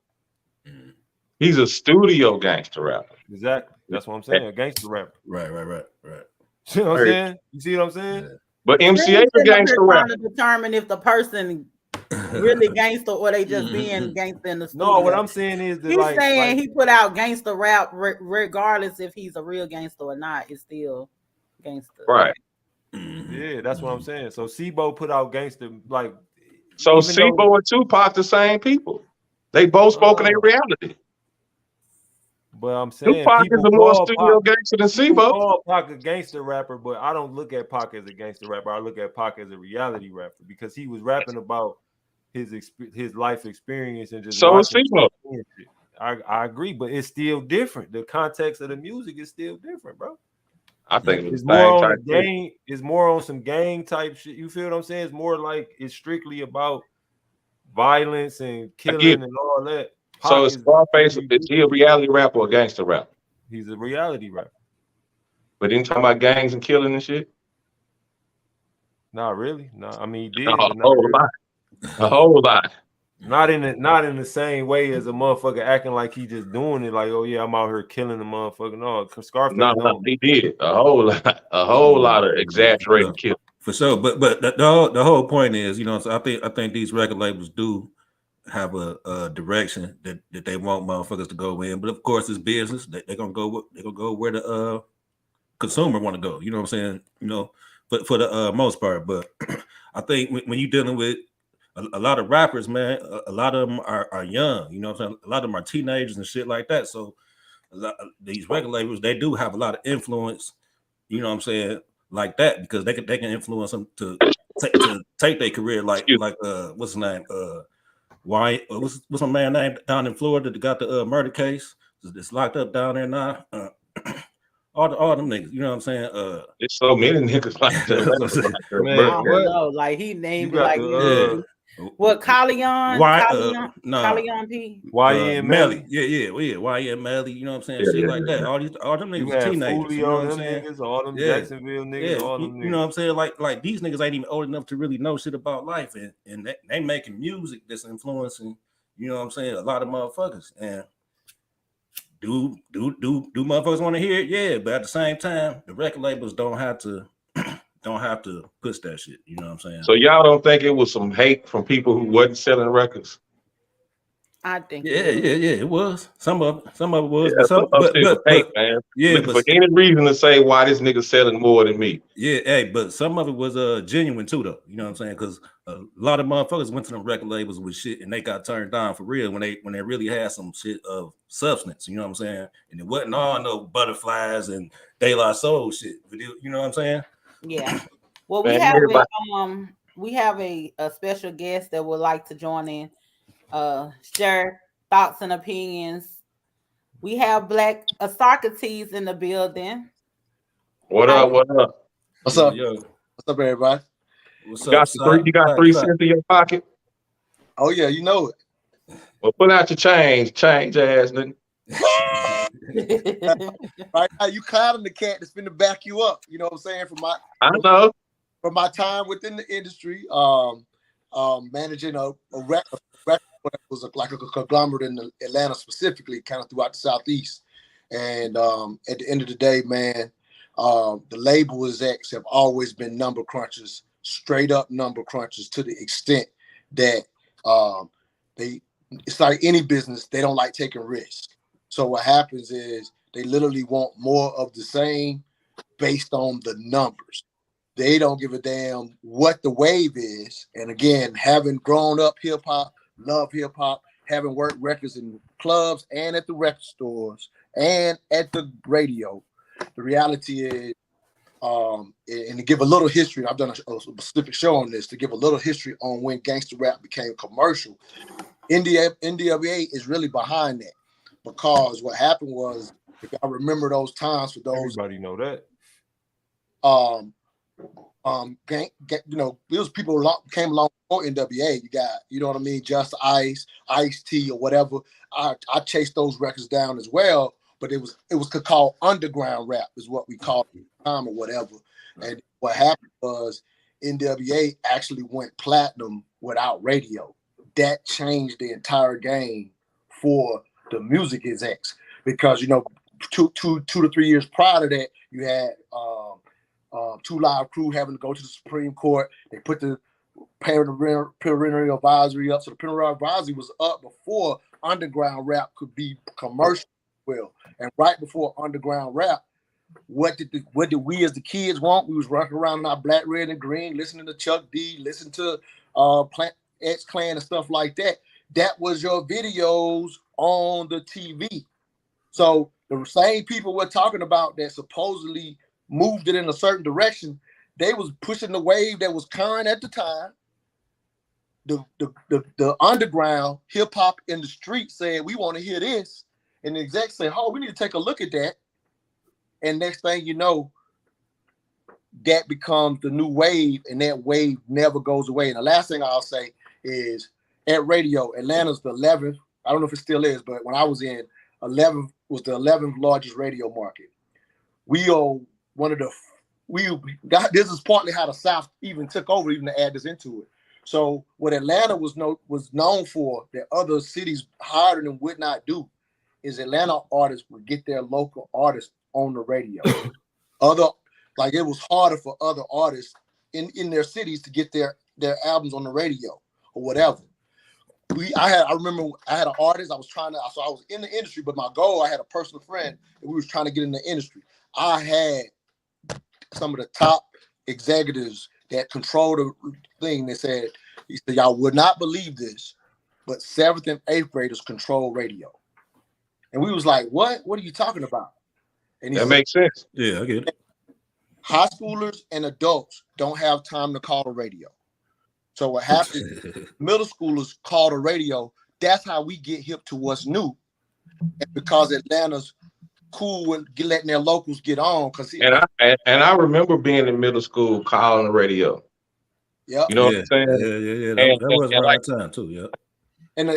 He's a studio gangster rapper. Exactly. That's what I'm saying. A gangster rapper. Right. You know what I'm saying? You see what I'm saying? Yeah. But MCA is a gangster rapper. To determine if the person really gangster or they just being gangster in the studio. No, what I'm saying is that he's saying he put out gangster rap regardless if he's a real gangster or not. It's still gangster. Right. Yeah, that's what I'm saying. So Sebo put out Gangster like. So Sebo and Tupac the same people. They both spoke in their reality. But I'm saying Tupac is a more studio gangster than Sebo. Call Pac a gangster rapper, but I don't look at Pac as a gangster rapper. I look at Pac as a reality rapper because he was rapping about his life experience and just. So is Sebo. I agree, but it's still different. The context of the music is still different, bro. I think it's more on the gang. It's more on some gang type shit. You feel what I'm saying? It's more like it's strictly about violence and killing and all that. Pac so Scarface, is he a reality rapper or a gangster rapper? He's a reality rapper. But he talking about gangs and killing and shit? Not really. No, I mean he did. A whole lot. Not in the same way as a motherfucker acting like he just doing it. Like, oh yeah, I'm out here killing the motherfucker. No, Scarface. No, he did a whole lot of exaggerated killing. For sure. But the whole point is, you know, so I think these record labels do have a direction that they want motherfuckers to go in. But of course, it's business. They're gonna go where the consumer want to go. You know what I'm saying? You know, but for the most part. But I think when you're dealing with a lot of rappers, man, a lot of them are young. You know what I'm saying? A lot of them are teenagers and shit like that. So these record labels, they do have a lot of influence. You know what I'm saying? Like that, because they can influence them to take their career. Like what's his name? What's my man name down in Florida that got the murder case? It's locked up down there now. All them niggas, you know what I'm saying? There's so many niggas like that. Man, I don't know. Like he named it like what Callion? Callion P. YN Melly. Yeah, YN Melly, you know what I'm saying? Shit like that. All them niggas are teenagers. You know what I'm saying? Niggas, all them Jacksonville niggas, all them niggas. You know what I'm saying? Like these niggas ain't even old enough to really know shit about life. And they making music that's influencing, you know what I'm saying, a lot of motherfuckers. And do motherfuckers want to hear it? Yeah, but at the same time, the record labels don't have to push that shit. You know what I'm saying? So y'all don't think it was some hate from people who wasn't selling records? I think. Yeah, it was. Some of it was. Yeah, but hate, man. Yeah, for any reason to say why this nigga selling more than me. Yeah, hey, but some of it was genuine too, though. You know what I'm saying? Because a lot of motherfuckers went to them record labels with shit and they got turned down for real when they really had some shit of substance. You know what I'm saying? And it wasn't all no butterflies and De La Soul shit. You know what I'm saying? Yeah. Well, we have a special guest that would like to join in, share thoughts and opinions. We have Black Socrates in the building. What up? What's up? Yo. What's up, everybody? What's up? You got 3 cents in your pocket? Oh yeah, you know it. Well, pull out your change ass, nigga. Right now, you clouding the cat that's finna back you up. You know what I'm saying? From my time within the industry, managing a record was like a conglomerate in Atlanta specifically, kind of throughout the Southeast. And at the end of the day, man, the label execs have always been number crunchers, straight up number crunchers, to the extent that it's like any business, they don't like taking risks. So what happens is they literally want more of the same based on the numbers. They don't give a damn what the wave is. And again, having grown up hip hop, love hip hop, having worked records in clubs and at the record stores and at the radio, the reality is, and to give a little history, I've done a specific show on this, to give a little history on when gangster rap became commercial. NWA is really behind that, because what happened was, if I remember those times, for those everybody know that. Those people came along before NWA. You got, you know what I mean, Just Ice, Ice-T, or whatever. I chased those records down as well, but it was called underground rap, is what we called it at the time or whatever. And what happened was NWA actually went platinum without radio. That changed the entire game for the music execs, because 2 to 3 years prior to that, you had 2 Live Crew having to go to the Supreme Court. They put the parental advisory up, so the parental advisory was up before underground rap could be commercial. Well, and right before underground rap, what did we as the kids want? We was rocking around in our black, red, and green, listening to Chuck D, listening to X Clan and stuff like that. That was your videos on the TV. So the same people we're talking about that supposedly moved it in a certain direction, they was pushing the wave that was current at the time. The underground hip hop in the street said, we want to hear this. And the execs said, oh, we need to take a look at that. And next thing you know, that becomes the new wave, and that wave never goes away. And the last thing I'll say is at radio, Atlanta's the 11th. I don't know if it still is, but when I was in, 11th was the 11th largest radio market. We are one of the, this is partly how the South even took over, even to add this into it. So what Atlanta was known for that other cities harder than would not do is Atlanta artists would get their local artists on the radio. It was harder for other artists in their cities to get their albums on the radio or whatever. I remember I had an artist, I was in the industry, but my goal, I had a personal friend and we was trying to get in the industry. I had some of the top executives that control the thing. They said, y'all would not believe this, but 7th and 8th graders control radio. And we was like, what? What are you talking about? And that makes sense. Yeah, I get it. High schoolers and adults don't have time to call the radio. So what happens, middle schoolers call the radio. That's how we get hip to what's new. And because Atlanta's cool and letting their locals get on. And I remember being in middle school calling the radio. Yeah. You know what I'm saying? Yeah. That was around that time too, yeah. And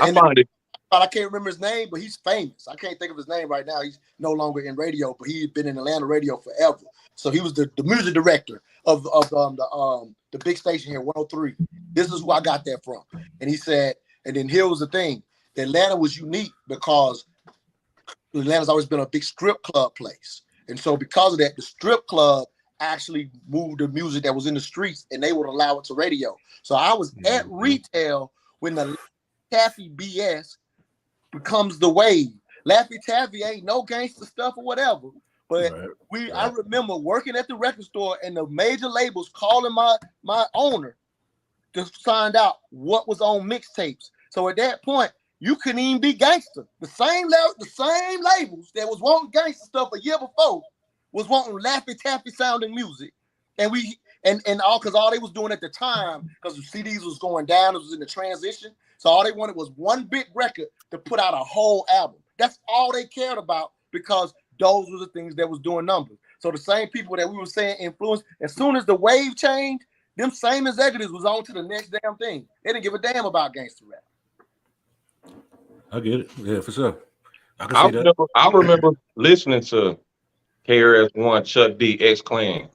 I can't remember his name, but he's famous. I can't think of his name right now. He's no longer in radio, but he's been in Atlanta radio forever. So he was the music director of the big station here, 103. This is who I got that from. And he said, and then here was the thing. Atlanta was unique because Atlanta's always been a big strip club place. And so because of that, the strip club actually moved the music that was in the streets and they would allow it to radio. So I was at retail when the Taffy BS becomes the wave. Laffy Taffy ain't no gangster stuff or whatever. But I remember working at the record store and the major labels calling my owner to find out what was on mixtapes. So at that point, you couldn't even be gangster. The same labels that was wanting gangster stuff a year before was wanting Laffy Taffy sounding music. And all they was doing at the time, because the CDs was going down, it was in the transition. So all they wanted was one big record to put out a whole album. That's all they cared about because those were the things that was doing numbers. So the same people that we were saying influenced, as soon as the wave changed, them same executives was on to the next damn thing. They didn't give a damn about gangster rap. I get it. Yeah, for sure. I remember listening to KRS-One, Chuck D, X Clan.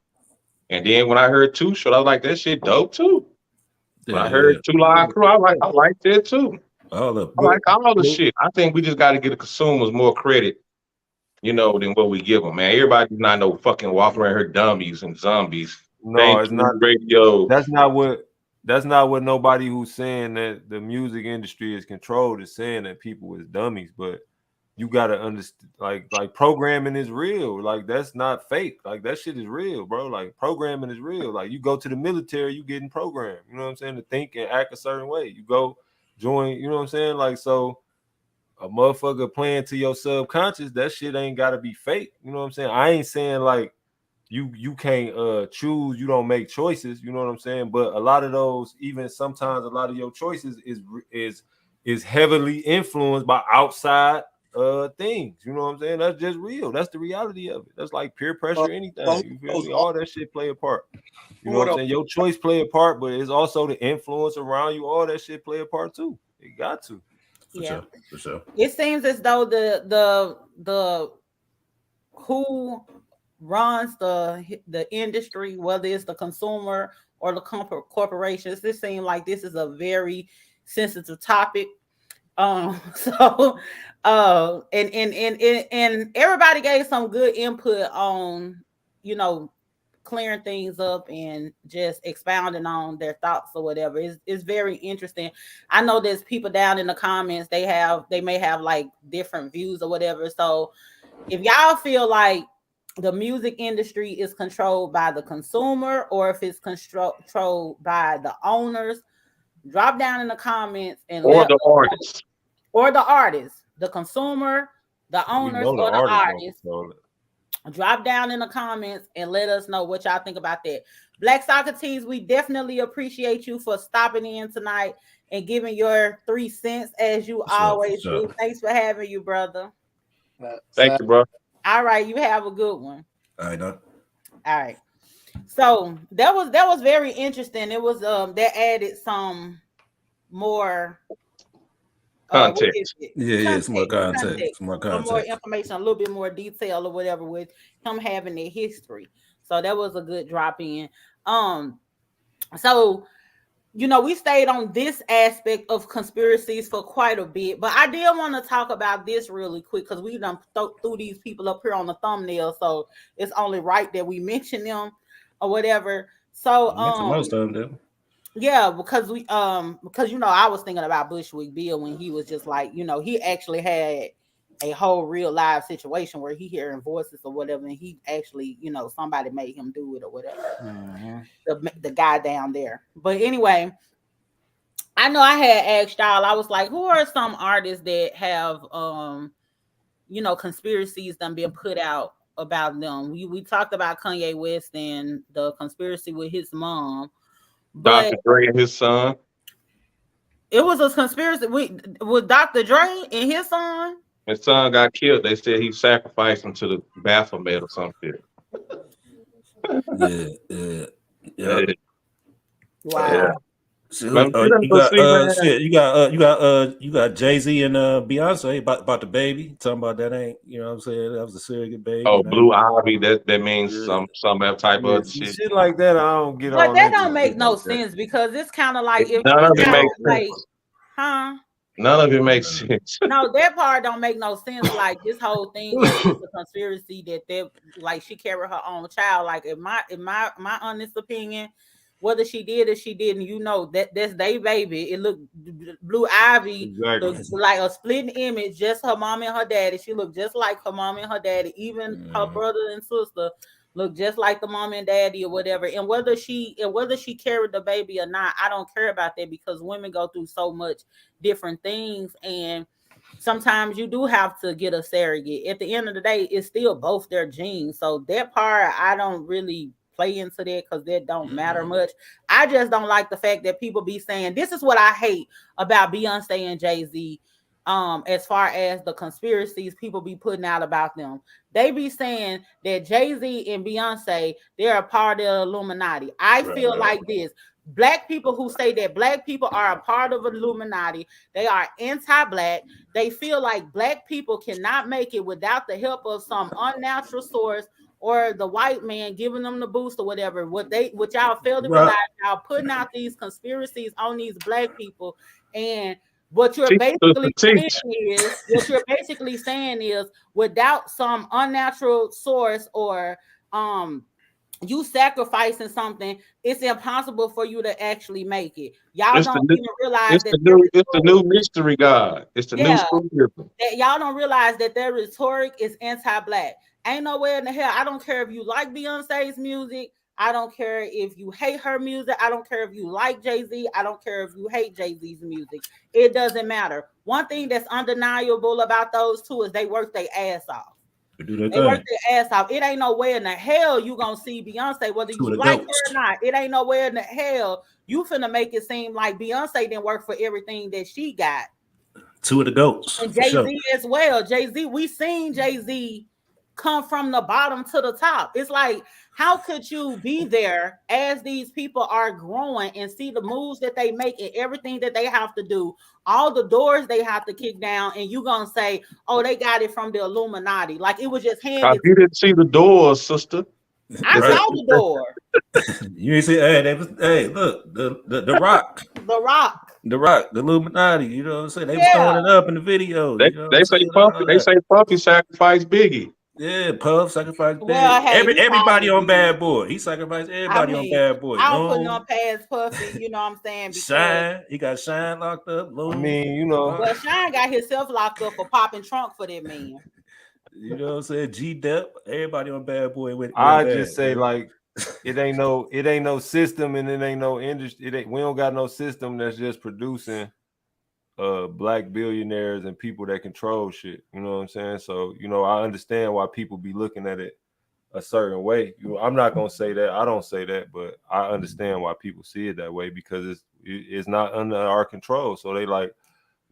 And then when I heard Too Short, I was like, that shit dope too. When I heard Two Live Crew, I like that too. I like all the shit. I think we just got to get the consumers more credit, than what we give them, man. Everybody's not no fucking walking around here dummies and zombies. No, it's not radio. That's not what nobody who's saying that the music industry is controlled is saying, that people is dummies. But you gotta understand, like programming is real. Like that's not fake. Like that shit is real, bro. Like programming is real. Like you go to the military, you getting programmed. You know what I'm saying? To think and act a certain way. You go join. You know what I'm saying? Like so. A motherfucker playing to your subconscious, that shit ain't gotta be fake. You know what I'm saying? I ain't saying like you can't choose, you don't make choices, you know what I'm saying? But a lot of those, even sometimes a lot of your choices is heavily influenced by outside things. You know what I'm saying? That's just real. That's the reality of it. That's like peer pressure, anything. You feel me? All that shit play a part. You know what I'm saying? Your choice play a part, but it's also the influence around you. All that shit play a part too. It got to. For sure. It seems as though the who runs the industry, whether it's the consumer or the corporations, this seems like this is a very sensitive topic. And everybody gave some good input on, clearing things up and just expounding on their thoughts or whatever. It's very interesting. I know there's people down in the comments, they may have like different views or whatever. So if y'all feel like the music industry is controlled by the consumer or if it's controlled by the owners. Drop down in the comments and or the artist. Or the artist, the consumer, the owners, or the artist. Drop down in the comments and let us know what y'all think about that. Black Socrates, we definitely appreciate you for stopping in tonight and giving your 3 cents as you always do. Thanks for having you, brother. Thank you, bro. All right, you have a good one. All right, All right. So that was very interesting. It was that added some more context. Some more context. Some more information, a little bit more detail or whatever with him having their history. So that was a good drop in. So we stayed on this aspect of conspiracies for quite a bit, but I did want to talk about this really quick because we done threw these people up here on the thumbnail, so it's only right that we mention them or whatever. So most of them. Yeah, because I was thinking about Bushwick Bill when he was just like, he actually had a whole real live situation where he hearing voices or whatever, and he actually, somebody made him do it or whatever. Mm-hmm. The guy down there. But anyway, I know I had asked y'all, I was like, who are some artists that have conspiracies done been put out about them? We talked about Kanye West and the conspiracy with his mom. Dr. Dre and his son. It was a conspiracy with Dr. Dre and his son. His son got killed. They said he sacrificed him to the Baphomet or something. Yeah. Wow. Yeah. So, you got Jay-Z and Beyonce about the baby. Talking about that ain't, what I'm saying? That was a surrogate baby. Oh, Blue Ivy, that means some type of shit like that. I don't get but that don't make no sense because it's kind of like if none of it makes sense. None of it makes sense. No, that part don't make no sense. Like this whole thing is a conspiracy that like she carried her own child. Like in my honest opinion, whether she did or she didn't, that's their baby. It looked Blue Ivy looked like a split image, just her mom and her daddy. She looked just like her mom and her daddy. Even her brother and sister look just like the mom and daddy or whatever. And whether she carried the baby or not, I don't care about that because women go through so much different things, and sometimes you do have to get a surrogate. At the end of the day, it's still both their genes. So that part I don't really play into that because that don't matter much. I just don't like the fact that people be saying, this is what I hate about Beyonce and Jay-Z. As far as the conspiracies people be putting out about them, they be saying that Jay-Z and Beyonce, they're a part of the Illuminati. I feel like this. Black people who say that black people are a part of Illuminati, they are anti-black. They feel like black people cannot make it without the help of some unnatural source or the white man giving them the boost or whatever. What y'all fail to realize, y'all putting out these conspiracies on these black people, and what you're basically saying is without some unnatural source or you sacrificing something, it's impossible for you to actually make it. Y'all don't even realize that it's the new mystery God. It's the new spiritualism. That y'all don't realize that their rhetoric is anti-black. Ain't nowhere in the hell. I don't care if you like Beyonce's music. I don't care if you hate her music. I don't care if you like Jay-Z. I don't care if you hate Jay-Z's music. It doesn't matter. One thing that's undeniable about those two is they work their ass off. They work their ass off. It ain't nowhere in the hell you gonna see Beyonce, whether you like her or not. It ain't nowhere in the hell you finna make it seem like Beyonce didn't work for everything that she got. Two of the goats. And Jay-Z as well. Jay-Z, we seen Jay-Z come from the bottom to the top. It's like, how could you be there as these people are growing and see the moves that they make and everything that they have to do, all the doors they have to kick down, and you gonna say, oh, they got it from the Illuminati? Like it was just handed. You didn't see the doors, sister. I saw the door. You ain't see, look, the Rock. The Rock, the Illuminati, you know what I'm saying? They was throwing it up in the video. They say Puffy sacrificed Biggie. Yeah, Puff sacrificed everybody on Bad Boy. He sacrificed everybody on Bad Boy. I don't put no past Puffy, you know what I'm saying? Shine, he got Shine locked up. I mean, Well, Shine got himself locked up for popping trunk for that man. You know what I'm saying? G-Dep, everybody on Bad Boy went I bad, just say, man. like, it ain't no system, and it ain't no industry. We don't got no system that's just producing black billionaires and people that control shit. You know what I'm saying? So, you know, I understand why people be looking at it a certain way. I'm not gonna say that. I don't say that, but I understand why people see it that way, because it's not under our control. So they like,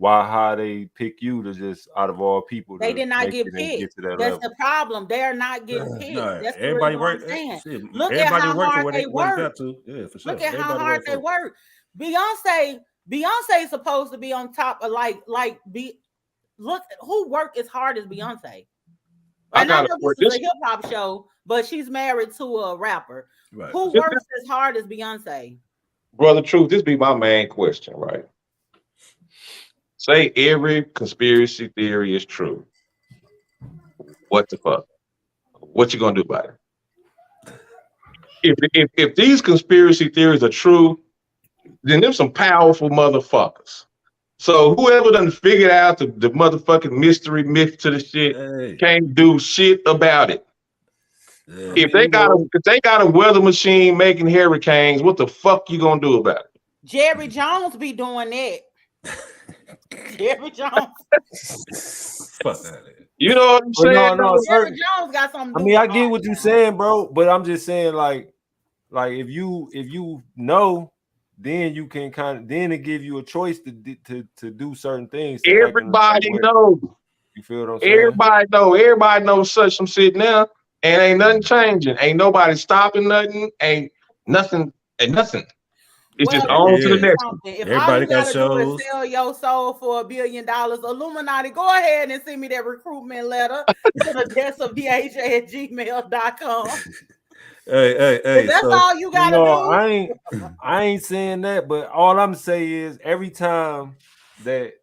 how they pick you to just out of all people. They did not get picked. picked. To that That's level. the problem. They're not getting picked. No, That's everybody what I'm work. saying. Shit, Look at everybody how work for hard what they work. got to. Yeah, for sure. Look at how Everybody hard they work. Beyonce is supposed to be on top of look who worked as hard as Beyonce. And I know this is a hip hop show, but she's married to a rapper. Right. Who works as hard as Beyonce? Brother Truth, this be my main question, right? Say every conspiracy theory is true. What the fuck? What you gonna do about it? If these conspiracy theories are true, then them some powerful motherfuckers. So whoever done figured out the motherfucking mystery myth to the shit can't do shit about it. Yeah. If they got a weather machine making hurricanes, what the fuck you gonna do about it? Jerry Jones be doing that. Jerry Jones. Fuck that. You know what I'm saying? No, Jerry Jones got something to do. I mean, I get what you're saying, bro, but I'm just saying, like if you know, then you can then it give you a choice to do certain things. Everybody knows. You feel what I'm saying? Everybody knows such some shit now, and ain't nothing changing. Ain't nobody stopping nothing. Ain't nothing. It's just on to the next one. If all you gotta do is sell your soul for $1 billion, Illuminati, go ahead and send me that recruitment letter to the deathsofdj@gmail.com. Hey, that's all you gotta do. I ain't saying that, but all I'm saying is every time that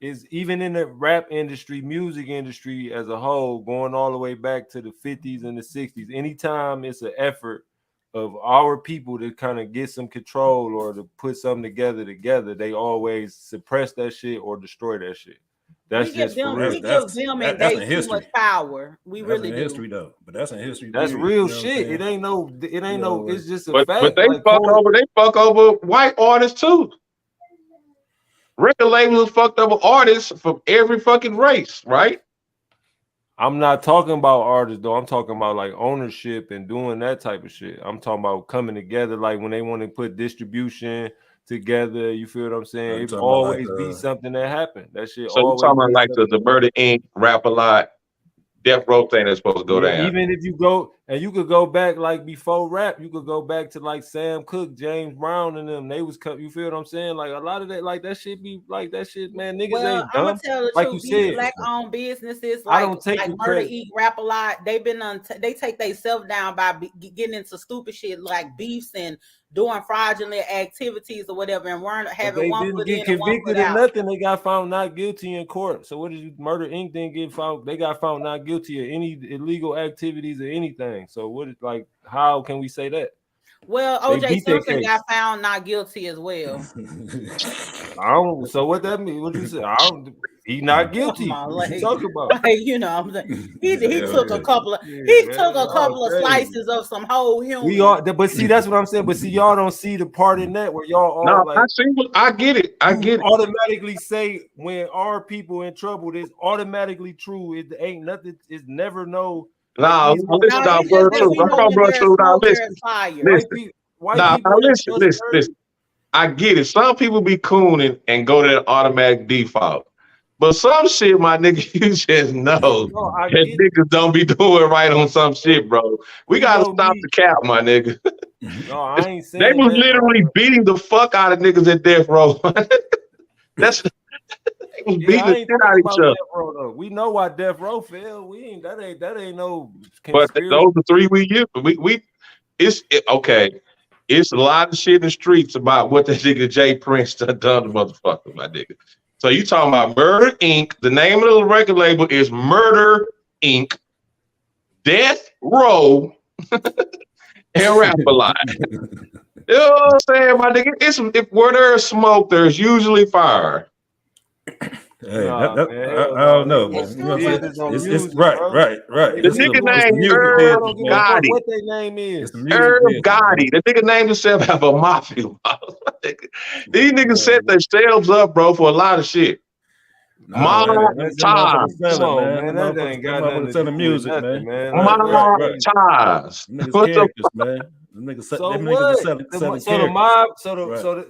is, even in the rap industry, music industry as a whole, going all the way back to the 50s and the 60s, anytime it's an effort of our people to kind of get some control or to put something together, they always suppress that shit or destroy that shit. That's just too much power. We really do. History though, but that's in history. That's real shit. It ain't no. It's just a fact. But they fuck over white artists too. Record labels fucked over artists from every fucking race, right? I'm not talking about artists though. I'm talking about like ownership and doing that type of shit. I'm talking about coming together, like when they want to put distribution together. You feel what I'm saying? It always be something that happened. That shit. So you're talking about like the Murder Inc., Rap A Lot, Death Row thing that's supposed to go down. Even if you go, and you could go back like before rap, you could go back to like Sam Cooke, James Brown, and them. They was you feel what I'm saying? Like a lot of that, like that shit be like that shit, man. Niggas ain't dumb. I'm gonna tell the like truth. You said, black-owned businesses, I don't take like Murder Inc., Rap A Lot. They've been they take themselves down by getting into stupid shit like beefs and doing fraudulent activities or whatever, and weren't having one foot in and one foot out. Nothing. They got found not guilty in court. So what did you? Murder Inc. didn't get found. They got found not guilty of any illegal activities or anything. So what is like? How can we say that? Well, OJ Simpson got found not guilty as well. I don't. So what that mean? What you say? He not guilty. What you talking about? Like, you know, I'm saying he took a couple of of slices of some whole human. We are, but see, that's what I'm saying. But see, y'all don't see the part in that where y'all all like. I get it. Automatically say when our people in trouble, it's automatically true. It ain't nothing. It's never no. Nah, listen, listen. I get it. Some people be cooning and go to that automatic default. But some shit, my nigga, you just know that niggas don't be doing right on some shit, bro. We gotta stop the cap, my nigga. No, I ain't saying they was literally beating the fuck out of niggas at death row. They was beating the shit out of each other. We know why death row fell. We ain't that ain't no conspiracy. But those are 3 we use. Okay. It's a lot of shit in the streets about what that nigga Jay Prince done to motherfucker, my nigga. So you talking about Murder Inc. The name of the record label is Murder Inc. Death Row and Rap A Lot. You know what I'm saying, my nigga? Where there's smoke, there's usually fire. Hey, I don't know, man. You know what I'm saying? It's right. The nigga named Herb Gotti. What their name is? Herb Gotti. The nigga named himself after a mafia. These niggas set themselves up, bro, for a lot of shit. Mob ties. Come on, man. That ain't got nothing to do with music, nothing, man. Mob ties. Niggas characters, man. So what?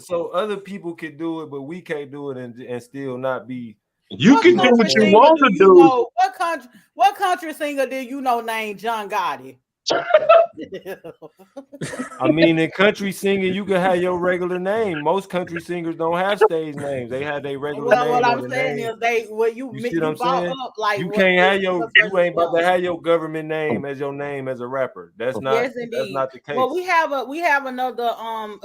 So other people can do it, but we can't do it and still not be. You can do what you want to do. What country singer do you know named John Gotti? I mean, in country singing, you can have your regular name. Most country singers don't have stage names; they have their regular name. What I'm saying is, you see what I'm saying? Like you can't have you ain't about to have your government name as your name as a rapper. That's not. Yes, indeed. That's not the case. Well, we have another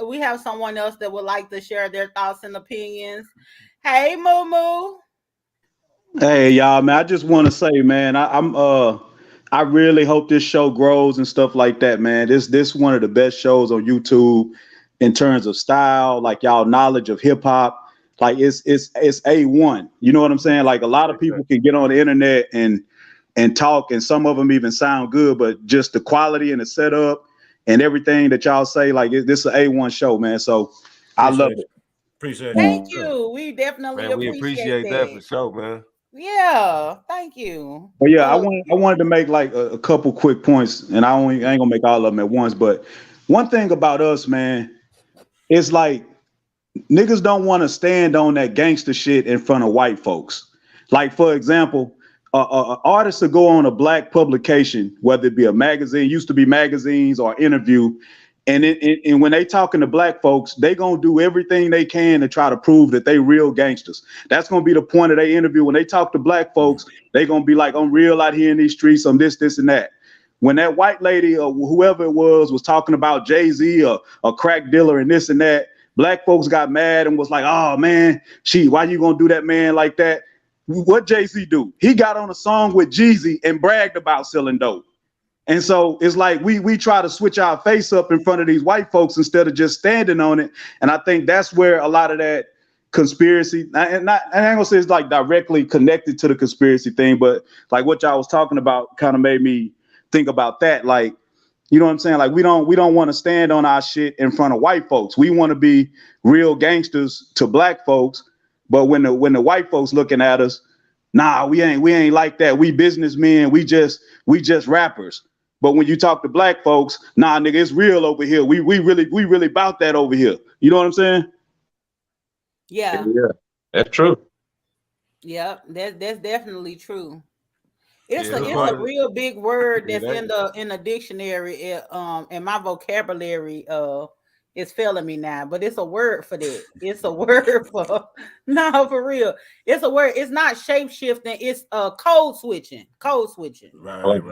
we have someone else that would like to share their thoughts and opinions. Hey, Moo Moo. Hey, y'all, man. I just want to say, man, I really hope this show grows and stuff like that, man. This one of the best shows on YouTube in terms of style, like y'all knowledge of hip hop. Like it's A1. You know what I'm saying? Like a lot of people can get on the internet and talk, and some of them even sound good, but just the quality and the setup and everything that y'all say, like this is an A1 show, man. So I love it. Appreciate it. Thank you. We definitely appreciate that for sure, man. Yeah, thank you. But yeah, I wanted to make like a couple quick points, and I ain't gonna make all of them at once. But one thing about us, man, is like niggas don't want to stand on that gangster shit in front of white folks. Like for example, artists will go on a black publication, whether it be a magazine, used to be magazines or interview. And when they talking to black folks, they gonna do everything they can to try to prove that they real gangsters. That's gonna be the point of their interview. When they talk to black folks, they gonna be like, I'm real out here in these streets, I'm this, and that. When that white lady or whoever it was talking about Jay-Z or a crack dealer and this and that, black folks got mad and was like, oh man, why you gonna do that man like that? What Jay-Z do? He got on a song with Jeezy and bragged about selling dope. And so it's like we try to switch our face up in front of these white folks instead of just standing on it. And I think that's where a lot of that conspiracy, and I ain't gonna say it's like directly connected to the conspiracy thing, but like what y'all was talking about kind of made me think about that. Like, you know what I'm saying? Like we don't want to stand on our shit in front of white folks. We want to be real gangsters to black folks. But when the white folks looking at us, nah, we ain't like that. We businessmen. We just rappers. But when you talk to black folks, nah, nigga, it's real over here. We really about that over here. You know what I'm saying? Yeah, that's true. Yeah, that's definitely true. It's a real big word that's in the dictionary. In my vocabulary, it's failing me now, but it's a word for that. It's a word for for real. It's a word. It's not shape shifting. It's code switching. Right.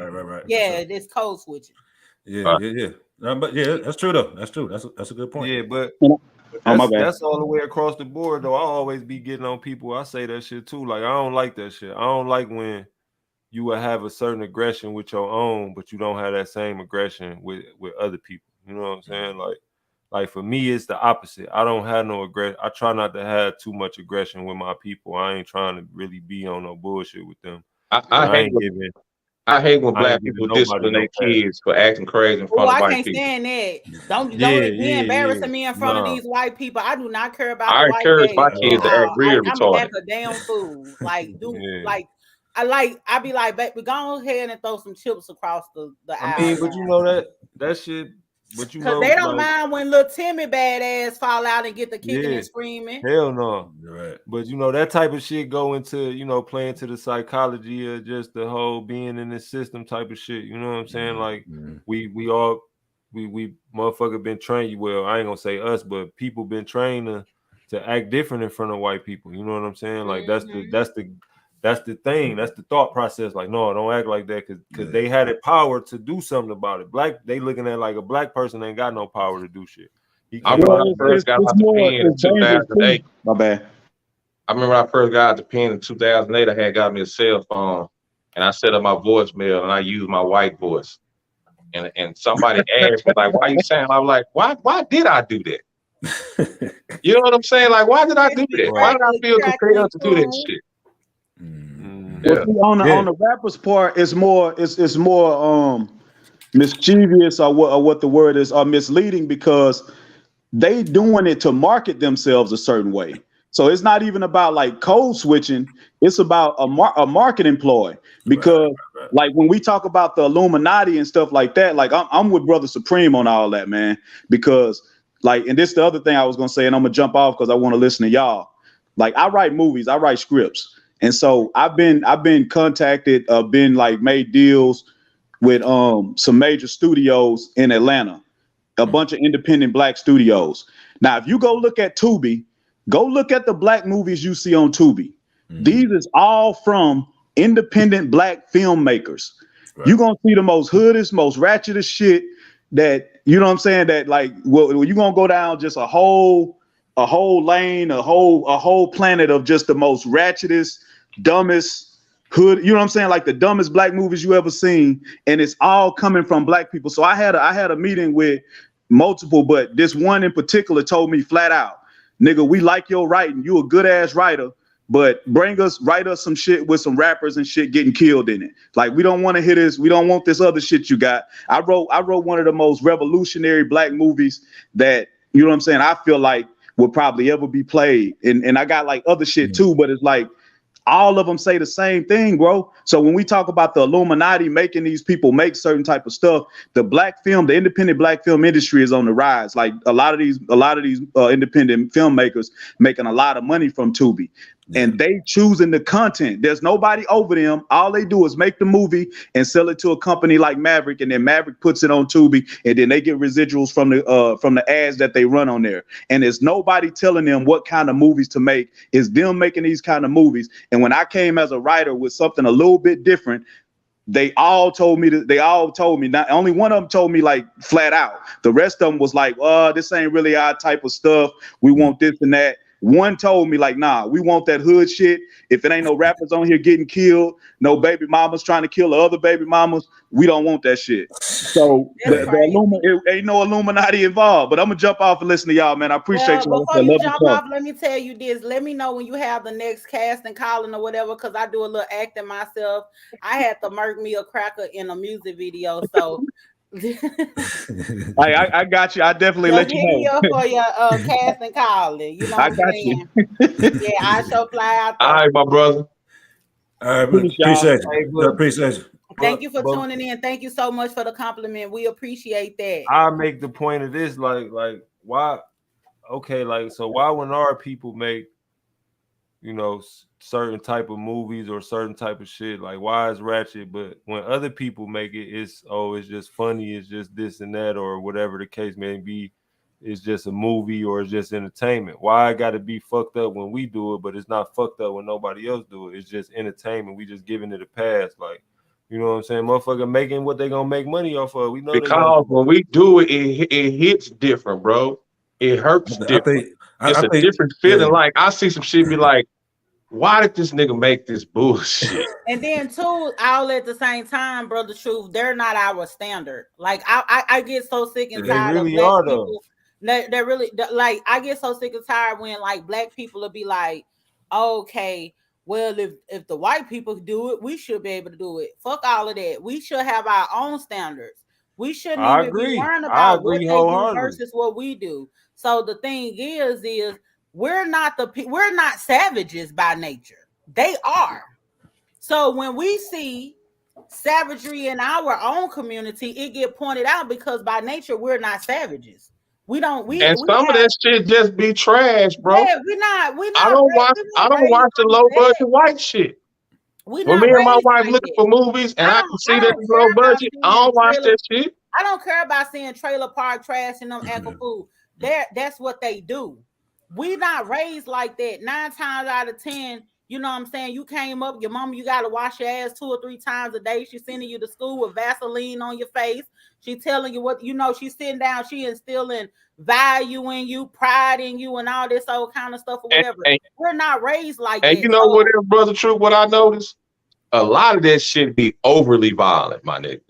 Yeah, it's code switching. Yeah. But yeah, that's true though. That's true. That's a good point. Yeah, but my bad. That's all the way across the board though. I always be getting on people. I say that shit too. Like I don't like that shit. I don't like when you will have a certain aggression with your own, but you don't have that same aggression with other people. You know what I'm saying? Like for me, it's the opposite. I don't have no aggression. I try not to have too much aggression with my people. I ain't trying to really be on no bullshit with them. I hate when black people discipline their kids for acting crazy in front of white people. I can't stand that. Don't be embarrassing me in front of these white people. I do not care about. I encourage my kids to act real retarded. I'm a damn fool. Like, I be like, baby, go ahead and throw some chips across the aisle. I mean, but you know that shit. But you know, they don't mind when little Timmy badass fall out and get the kicking and screaming. Hell no. You're right. But you know, that type of shit go into, playing to the psychology of just the whole being in this system type of shit. You know what I'm saying? Like we motherfucker been trained. Well, I ain't gonna say us, but people been trained to act different in front of white people. You know what I'm saying? Like that's the thing. That's the thought process. Like, no, don't act like that because they had the power to do something about it. They looking at like a black person ain't got no power to do shit. I remember I first got out the pen in 2008. My bad. I remember I first got out the pen in 2008. I had got me a cell phone and I set up my voicemail and I used my white voice. And somebody asked me, like, why you saying? I was like, why did I do that? You know what I'm saying? Like, why did I do that? Why did I feel compelled to do that shit? Well, see, on the rapper's part, it's more mischievous or what the word is, or misleading, because they doing it to market themselves a certain way. So it's not even about like code switching. It's about a marketing ploy, because like when we talk about the Illuminati and stuff like that, like I'm with Brother Supreme on all that, man, because like, and this is the other thing I was going to say, and I'm going to jump off because I want to listen to y'all. Like, I write movies, I write scripts. And so I've been contacted, been like made deals with some major studios in Atlanta, a bunch of independent black studios. Now, if you go look at Tubi, go look at the black movies you see on Tubi. These is all from independent black filmmakers. You're gonna see the most hoodest, most ratchetest shit that, you know what I'm saying, that like, well, you're gonna go down just a whole lane, a whole planet of just the most ratchetest, dumbest hood, you know what I'm saying, like the dumbest black movies you ever seen, and it's all coming from black people. So I had a meeting with multiple, but this one in particular told me flat out, nigga, we like your writing, you a good ass writer, but write us some shit with some rappers and shit getting killed in it. Like, we don't want to hear this, we don't want this other shit you got. I wrote one of the most revolutionary black movies that, you know what I'm saying, I feel like would probably ever be played. And I got like other shit too, but it's like all of them say the same thing, bro. So when we talk about the Illuminati making these people make certain type of stuff, the independent black film industry is on the rise. Like a lot of these independent filmmakers making a lot of money from Tubi. And they choosing the content. There's nobody over them. All they do is make the movie and sell it to a company like Maverick, and then Maverick puts it on Tubi, and then they get residuals from the ads that they run on there. And there's nobody telling them what kind of movies to make. It's them making these kind of movies. And when I came as a writer with something a little bit different, they all told me, not only one of them told me like flat out. The rest of them was like, this ain't really our type of stuff. We want this and that. One told me like, nah, we want that hood shit. If it ain't no rappers on here getting killed, no baby mamas trying to kill the other baby mamas, we don't want that shit. So it ain't no Illuminati involved. But I'm gonna jump off and listen to y'all, man. I appreciate you. Before you jump off, let me tell you this. Let me know when you have the next casting calling or whatever, because I do a little acting myself. I had to murk me a cracker in a music video, so. I got you. I definitely let you know for your casting calling. You know what I'm saying? Yeah, I shall fly out there. All right, my brother. All right, appreciate you. Thank you for tuning in. Thank you so much for the compliment. We appreciate that. I make the point of this, like why? Okay, like, so why when our people make, you know, certain type of movies or certain type of shit, like why is ratchet, but when other people make it, it's just funny, it's just this and that, or whatever the case may be, it's just a movie or it's just entertainment. Why I gotta be fucked up when we do it, but it's not fucked up when nobody else do it? It's just entertainment. We just giving it a pass, like, you know what I'm saying? Motherfucker making what they gonna make money off of. We know, because when we do it, it hits different, bro. It hurts different. It's a different feeling. Yeah. Like, I see some shit be like, why did this nigga make this bullshit? And then too, all at the same time, Brother Truth, they're not our standard. Like, I get so sick and tired of black people. They're really, like, I get so sick and tired when like black people will be like, okay, well, if the white people do it, we should be able to do it. Fuck all of that. We should have our own standards. We shouldn't even be worrying about what they do versus what we do. So the thing is we're not savages by nature. They are. So when we see savagery in our own community, it get pointed out because by nature we're not savages. Some of that shit just be trash, bro. Yeah, we're not. I don't watch the low budget white shit. When me and my wife looking for movies and I can see that it's low budget, I don't watch that shit. I don't care about seeing trailer park trash and them Apple food. That's what they do. We not raised like that. 9 times out of 10, you know what I'm saying? You came up, your mama, you got to wash your ass 2 or 3 times a day. She's sending you to school with Vaseline on your face. She's telling you what, you know, she's sitting down, she instilling value in you, pride in you, and all this old kind of stuff or whatever. We're not raised like that. And you know what, Brother True, what I noticed? A lot of that shit be overly violent, my nigga.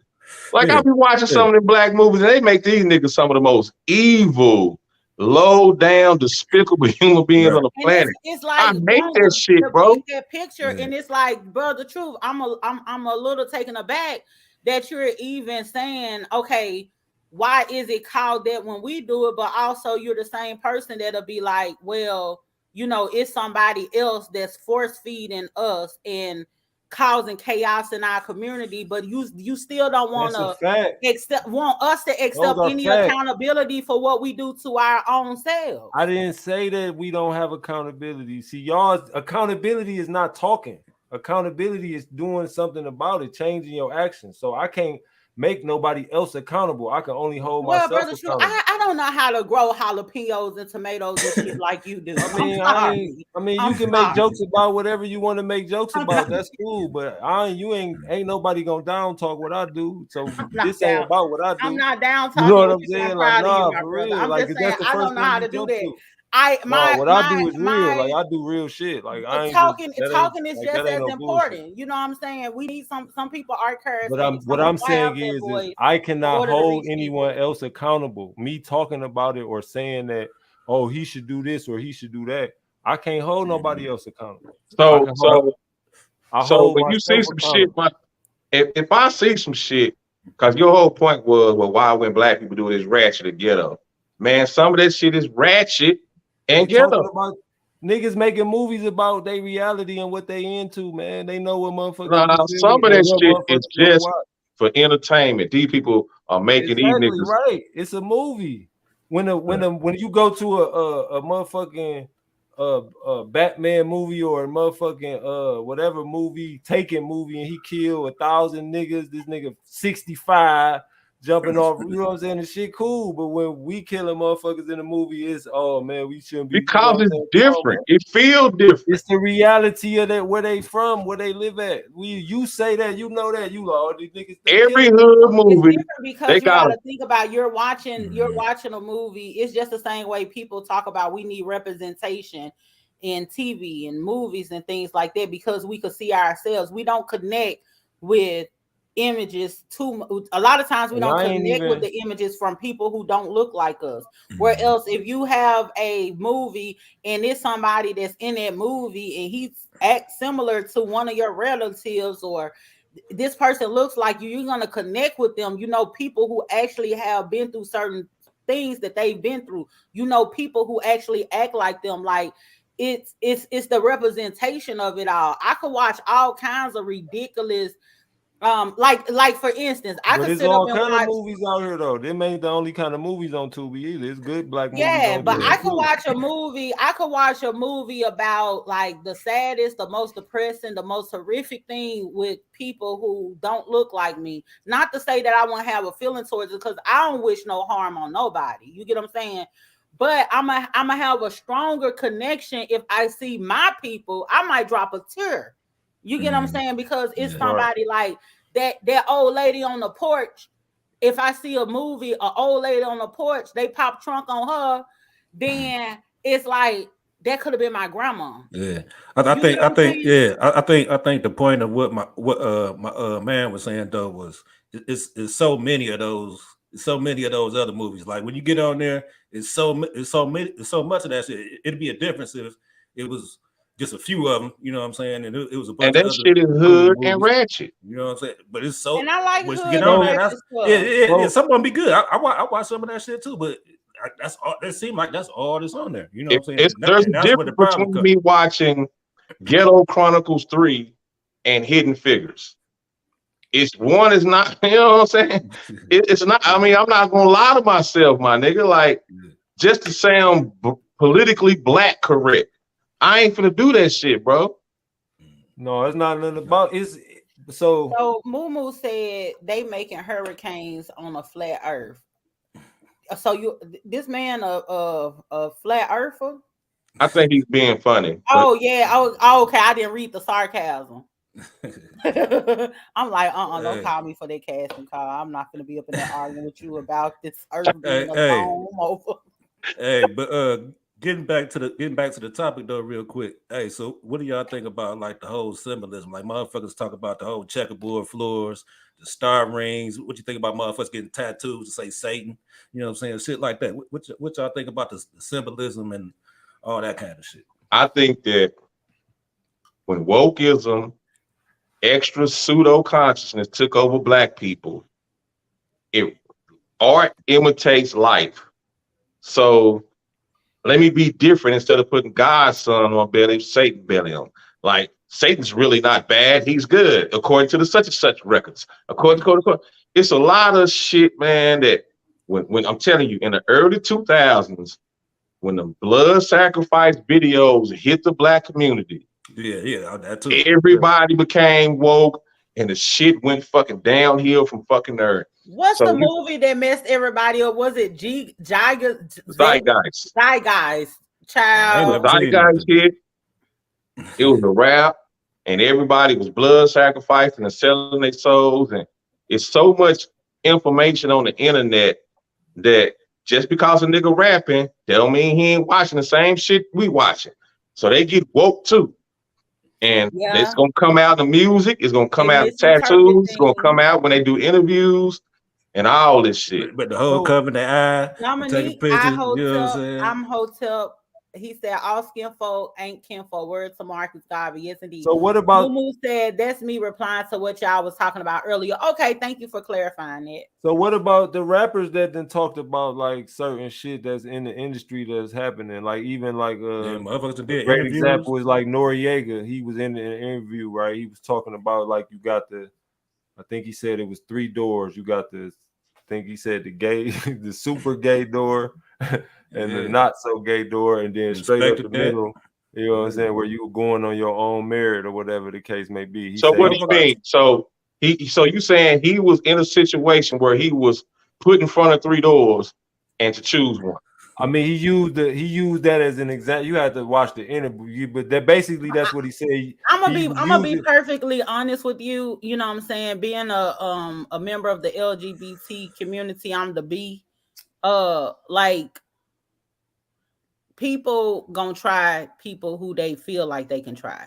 Like, I be watching some of the black movies, and they make these niggas some of the most evil low down, despicable human beings on the And planet. it's like I hate that shit, bro. That picture, and it's like, bro, the truth. I'm a little taken aback that you're even saying, okay, why is it called that when we do it? But also, you're the same person that'll be like, well, you know, it's somebody else that's force feeding us and causing chaos in our community, but you still don't want us to accept any accountability for what we do to our own selves. I didn't say that we don't have accountability. See, y'all's accountability is not talking. Accountability is doing something about it, changing your actions. So I can't make nobody else accountable. I can only hold myself accountable. I don't know how to grow jalapenos and tomatoes and shit like you do. I mean, you can make jokes about whatever you want to make jokes about. That's cool, but ain't nobody gonna down talk what I do. So this ain't about what I do. I'm not down talking. You know what I'm saying? Like, nah, for real. I'm like, just saying, I don't know how to do that. What I do is real. Like, I do real shit. Like, I ain't talking is like, just as important. Bullshit. You know what I'm saying? We need some people are cursed. But what I'm saying is I cannot hold anyone else accountable. Me talking about it or saying that, oh, he should do this or he should do that. I can't hold nobody else accountable. So when you see some shit, if I see some shit, because your whole point was, well, why when black people do this ratchet or ghetto? Man, some of that shit is ratchet and ghetto. Niggas making movies about their reality and what they into, man. They know what motherfuckers. Some of that shit is just for entertainment. These people are making these niggas right. It's a movie. When you go to a motherfucking Batman movie or a motherfucking whatever movie, Taken movie, and he killed 1,000 niggas. This nigga 65 jumping off. You know what I'm saying? The shit cool, but when we killing motherfuckers in the movie, it's man, we shouldn't be. Because it's different. It feels different. It's the reality of that, where they from, where they live at. You say that, you know that, you all these niggas. Every hood movie, because you gotta think about you're watching a movie. It's just the same way people talk about we need representation in TV and movies and things like that, because we could see ourselves. We don't connect with images a lot of times we don't connect with the images from people who don't look like us. Where else, if you have a movie and it's somebody that's in that movie and he acts similar to one of your relatives, or this person looks like you're gonna connect with them. You know, people who actually have been through certain things that they've been through. You know, people who actually act like them. Like it's the representation of it all. I could watch all kinds of ridiculous like for instance, I could sit up and watch movies out here though. They ain't the only kind of movies on Tubi either. It's good black movies. Yeah, but I could watch a movie. I could watch a movie about like the saddest, the most depressing, the most horrific thing with people who don't look like me. Not to say that I won't have a feeling towards it, because I don't wish no harm on nobody. You get what I'm saying? But I'm gonna have a stronger connection if I see my people. I might drop a tear. You get what I'm saying? Because it's somebody like that old lady on the porch. If I see a movie, an old lady on the porch, they pop trunk on her, then it's like that could have been my grandma. Yeah, I think the point of what my man was saying though was it's so many of those other movies. Like when you get on there, it's so much of that shit. It'd be a difference if it was just a few of them, you know what I'm saying? And it was a bunch of that shit is hood and ratchet. You know what I'm saying? But it's so. And I like hood get on there. Yeah. Some of them be good. I watch some of that shit too, but that's all. It seems like that's all that's on there. You know what I'm saying? There's a difference between me watching Ghetto Chronicles 3 and Hidden Figures. One is not, you know what I'm saying? It's not. I mean, I'm not gonna lie to myself, my nigga. Like, just to sound politically black correct. I ain't finna do that shit, bro. No, it's not nothing about it. So Moo said they making hurricanes on a flat earth. So this man a flat earther? I think he's being funny. Oh yeah. Oh, okay. I didn't read the sarcasm. I'm like, don't call me for that casting call. I'm not gonna be up in there arguing with you about this earth being a dome over. Hey, but Getting back to the topic though, real quick. Hey, so what do y'all think about like the whole symbolism? Like motherfuckers talk about the whole checkerboard floors, star rings. What you think about motherfuckers getting tattoos to say Satan? You know what I'm saying? Shit like that. What y'all think about the symbolism and all that kind of shit? I think that when wokeism, extra pseudo consciousness took over black people, art imitates life. So let me be different. Instead of putting God's son on belly, Satan belly on. Like, Satan's really not bad. He's good, according to the such and such records. According to it's a lot of shit, man, that when I'm telling you, in the early 2000s, when the blood sacrifice videos hit the black community, that too. Everybody became woke, and the shit went fucking downhill from fucking there. What's the movie that messed everybody up? Was it Zeitgeist? Child. Zeitgeist hit. It was a rap, and everybody was blood sacrificing and selling their souls. And it's so much information on the internet that just because a nigga rapping, that don't mean he ain't watching the same shit we watching. So they get woke too. And it's gonna come out in the music, it's gonna come out in tattoos, it's gonna come out when they do interviews and all this shit. But the whole cover the eye, Dominique, take a picture, you know what I'm saying? I'm Hotel. He said, all skin folk ain't kinfolk. Word to Marcus Garvey. Yes, indeed. So what about Mumu said, that's me replying to what y'all was talking about earlier. Okay, thank you for clarifying it. So what about the rappers that then talked about like certain shit that's in the industry that's happening? Like even like motherfuckers did great example is like Noriega. He was in an interview, right? He was talking about like you got I think he said it was 3 doors. You got I think he said the gay, the super gay door. And the not so gay door, and then straight up the middle, you know what I'm saying, where you were going on your own merit or whatever the case may be. So what do you mean? So you saying he was in a situation where he was put in front of 3 doors and to choose one? I mean, he used that as an example. You had to watch the interview, but that's what he said. I'm gonna be perfectly honest with you. You know what I'm saying? Being a member of the LGBT community, I'm the B. Like, people gonna try people who they feel like they can try.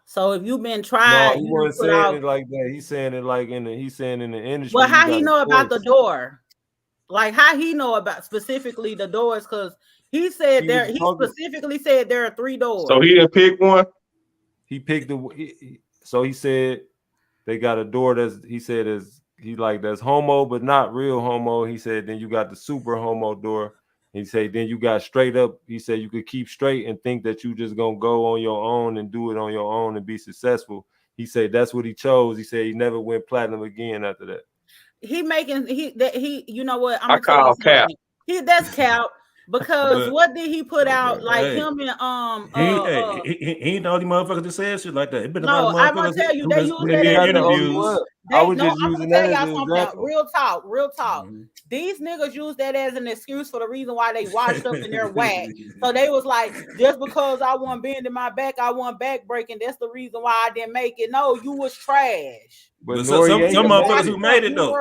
So if you've been tried, no, he wasn't saying it like that. He's saying it like in the industry. Well, how he know about the door? Like, how he know about specifically the doors? Because he said he specifically said there are 3 doors. So he didn't pick one. He picked so he said they got a door that's homo but not real homo. He said then you got the super homo door. He said then you got straight up. He said you could keep straight and think that you just gonna go on your own and do it on your own and be successful. He said that's what he chose. He said he never went platinum again after that. You know what? I call cap. That's cap. Because what did he put out? Like him and he ain't the only motherfucker that said shit like that. No, I'm gonna tell you, they use that as interviews. I'm gonna tell y'all something. Real talk. Mm-hmm. These niggas use that as an excuse for the reason why they washed up in their whack. So they was like, just because I wasn't bending my back, I wasn't back breaking. That's the reason why I didn't make it. No, you was trash. But some motherfuckers who made it though.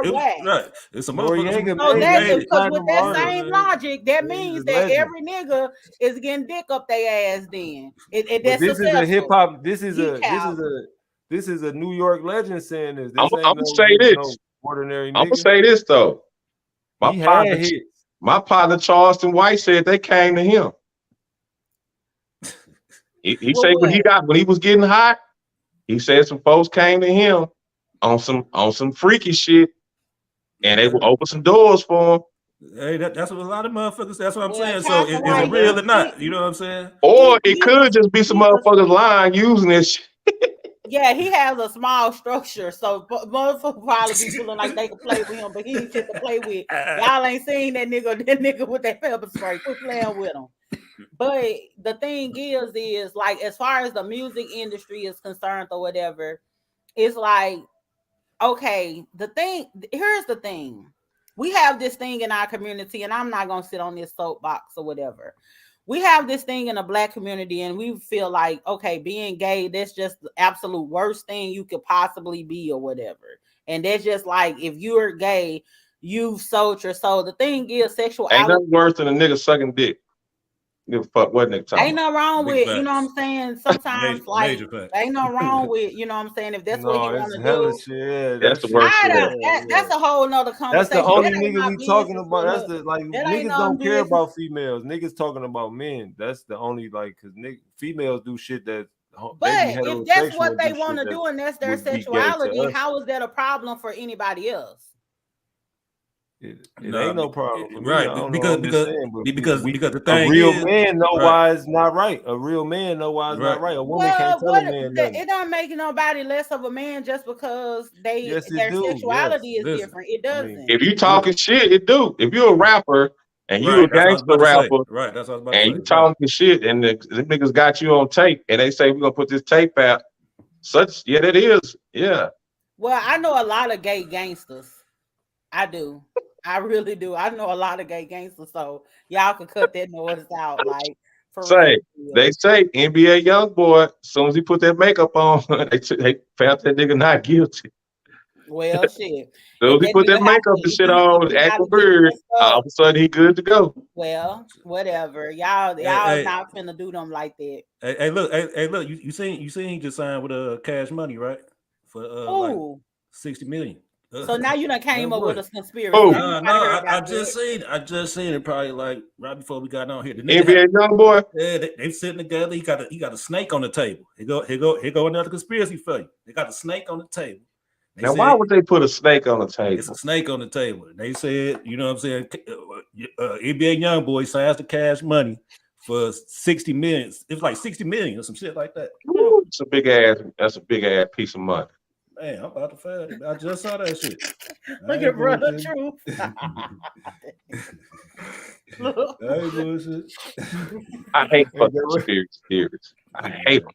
It's some motherfuckers who made it. Because with that same logic, that means that every nigga is getting dick up their ass. Then that's this is a hip hop. This is a New York legend saying this. I'm gonna say this. Ordinary. I'm gonna say this though. My partner Charleston White said they came to him. He said when he was getting hot, he said some folks came to him on some freaky shit, and they would open some doors for him. Hey, that's what a lot of motherfuckers. That's what I'm saying. So is it real or not? You know what I'm saying? Or it could just be some motherfuckers lying using this shit. Yeah, he has a small structure, so motherfuckers probably be feeling like they can play with him, but he ain't shit to play with. Y'all ain't seen that nigga with that pepper spray. Quit playing with him. But the thing is like, as far as the music industry is concerned or whatever, it's like, okay, here's the thing. We have this thing in our community, and I'm not gonna sit on this soapbox or whatever. We have this thing in the Black community, and we feel like, okay, being gay, that's just the absolute worst thing you could possibly be or whatever. And that's just like, if you're gay, you've sold your soul. The thing is, sexuality ain't nothing worse than a nigga sucking dick. Give a fuck what nigga talking. Ain't no wrong with, you know what I'm saying? Sometimes like ain't no wrong with, you know what I'm saying? If that's what he want to do, shit. That's the worst shit. That's a whole nother conversation. That's the only that ain't nigga my we talking business, about. That's look, the like that ain't niggas no don't care business. about females. Niggas talking about men. That's the only like because females do shit that. But if that's what they want to do and that's their sexuality, how is that a problem for anybody else? It ain't no problem, right? Because the thing a real is, man know why it's not right. A real man know why it's not right. A woman can't tell a man nothing. It don't make nobody less of a man just because their sexuality is different. It doesn't. If you talking shit, it do. If you're a rapper and you a gangster rapper, right? That's what I was about to and say. you talking shit, and the niggas got you on tape, and they say we're gonna put this tape out. That is, yeah. Well, I know a lot of gay gangsters. I do. I really do. I know a lot of gay gangsters, so y'all can cut that noise out. Like, they say NBA YoungBoy, as soon as he put that makeup on, they found that nigga not guilty. Well, shit. So if he put that makeup and shit on, acting weird, all of a sudden he good to go. Well, whatever. Y'all not finna do them like that. Hey, look, you seen he just signed with Cash Money, right? For like 60 million. So now you done came up with a conspiracy. I just seen it probably like right before we got on here. The NBA YoungBoy. Yeah, they sitting together. He got a snake on the table. Here go another conspiracy for you. They got a snake on the table. Now, why would they put a snake on the table? It's a snake on the table. They said, you know what I'm saying? NBA YoungBoy signs the Cash Money for 60 million. It was like 60 million or some shit like that. Ooh, that's a big ass piece of money. Man, I'm about to fail it. I just saw that shit. Look at Brother Truth. I hate fucking conspiracy theories. I hate them.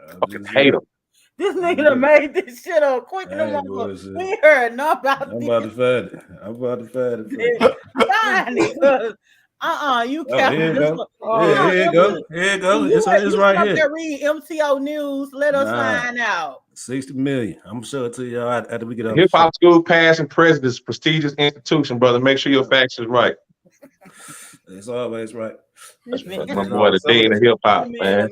I fucking hate them. This nigga done made this shit up quick. We heard enough about I'm about to find it. You can't. Here you go. It's right here. Read MTO News. Let us find out. 60 million. I'm gonna show it to y'all after we get up. Hip hop school, past and present, is a prestigious institution, brother. Make sure your facts is right. It's always right. That's my boy, the dean of hip hop, man.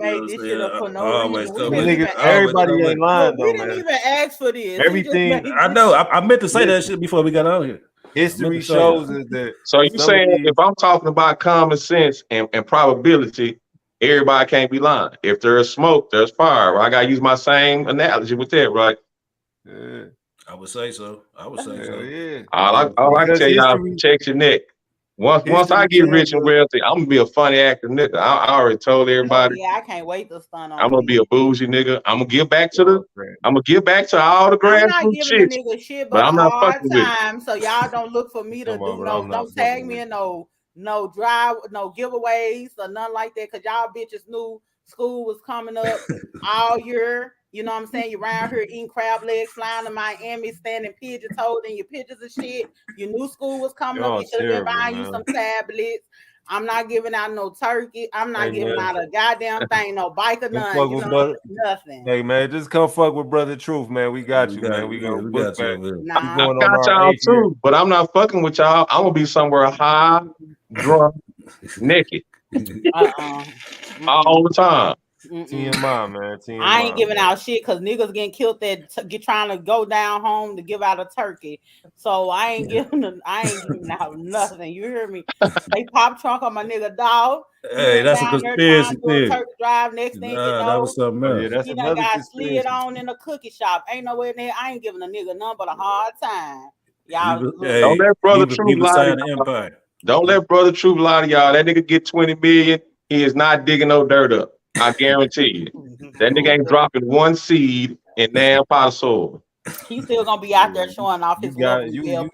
Everybody ain't lying though, we didn't even ask for this. Everything I know. I meant to say that shit before we got on here. History shows is that. So you saying if I'm talking about common sense and probability, everybody can't be lying. If there's smoke, there's fire. I gotta use my same analogy with that, right? Yeah. I would say so. Yeah. All I can tell y'all, check your neck. Once I get rich and wealthy, I'm gonna be a funny actor nigga. I already told everybody. Yeah, I can't wait to stun on. I'm gonna be a bougie nigga. I'm gonna give back to all the grassroots shit. But I'm not fucking with it. So y'all don't look for me to don't tag me in no giveaways or nothing like that, because y'all bitches knew school was coming up all year. You know what I'm saying? You're around here eating crab legs, flying to Miami, standing pigeon-toed in your pictures and shit. You knew school was coming up. You should have been buying you some tablets. I'm not giving out no turkey. I'm not giving out a goddamn thing, no bike or nothing. Nothing. Hey, man, just come fuck with Brother Truth, man. We got you, man. We got you. I got y'all too, but I'm not fucking with y'all. I'm going to be somewhere high, drunk, naked. All the time. TMI, man. TMI, I ain't giving out shit because niggas getting killed trying to go down home to give out a turkey. So I ain't giving out nothing. You hear me? They pop trunk on my nigga dog. Hey, that's a conspiracy theory. Turkey drive, next thing you know, that was something else. Yeah, that's he another got conspiracy. slid on in a cookie shop. Ain't nowhere in there. I ain't giving a nigga none but a hard time. Y'all don't let Brother Truth lie to y'all. Don't let Brother Truth lie to y'all. That nigga get 20 million. He is not digging no dirt up. I guarantee you. That nigga ain't dropping one seed in damn pot of soil. He's still gonna be out there showing off his you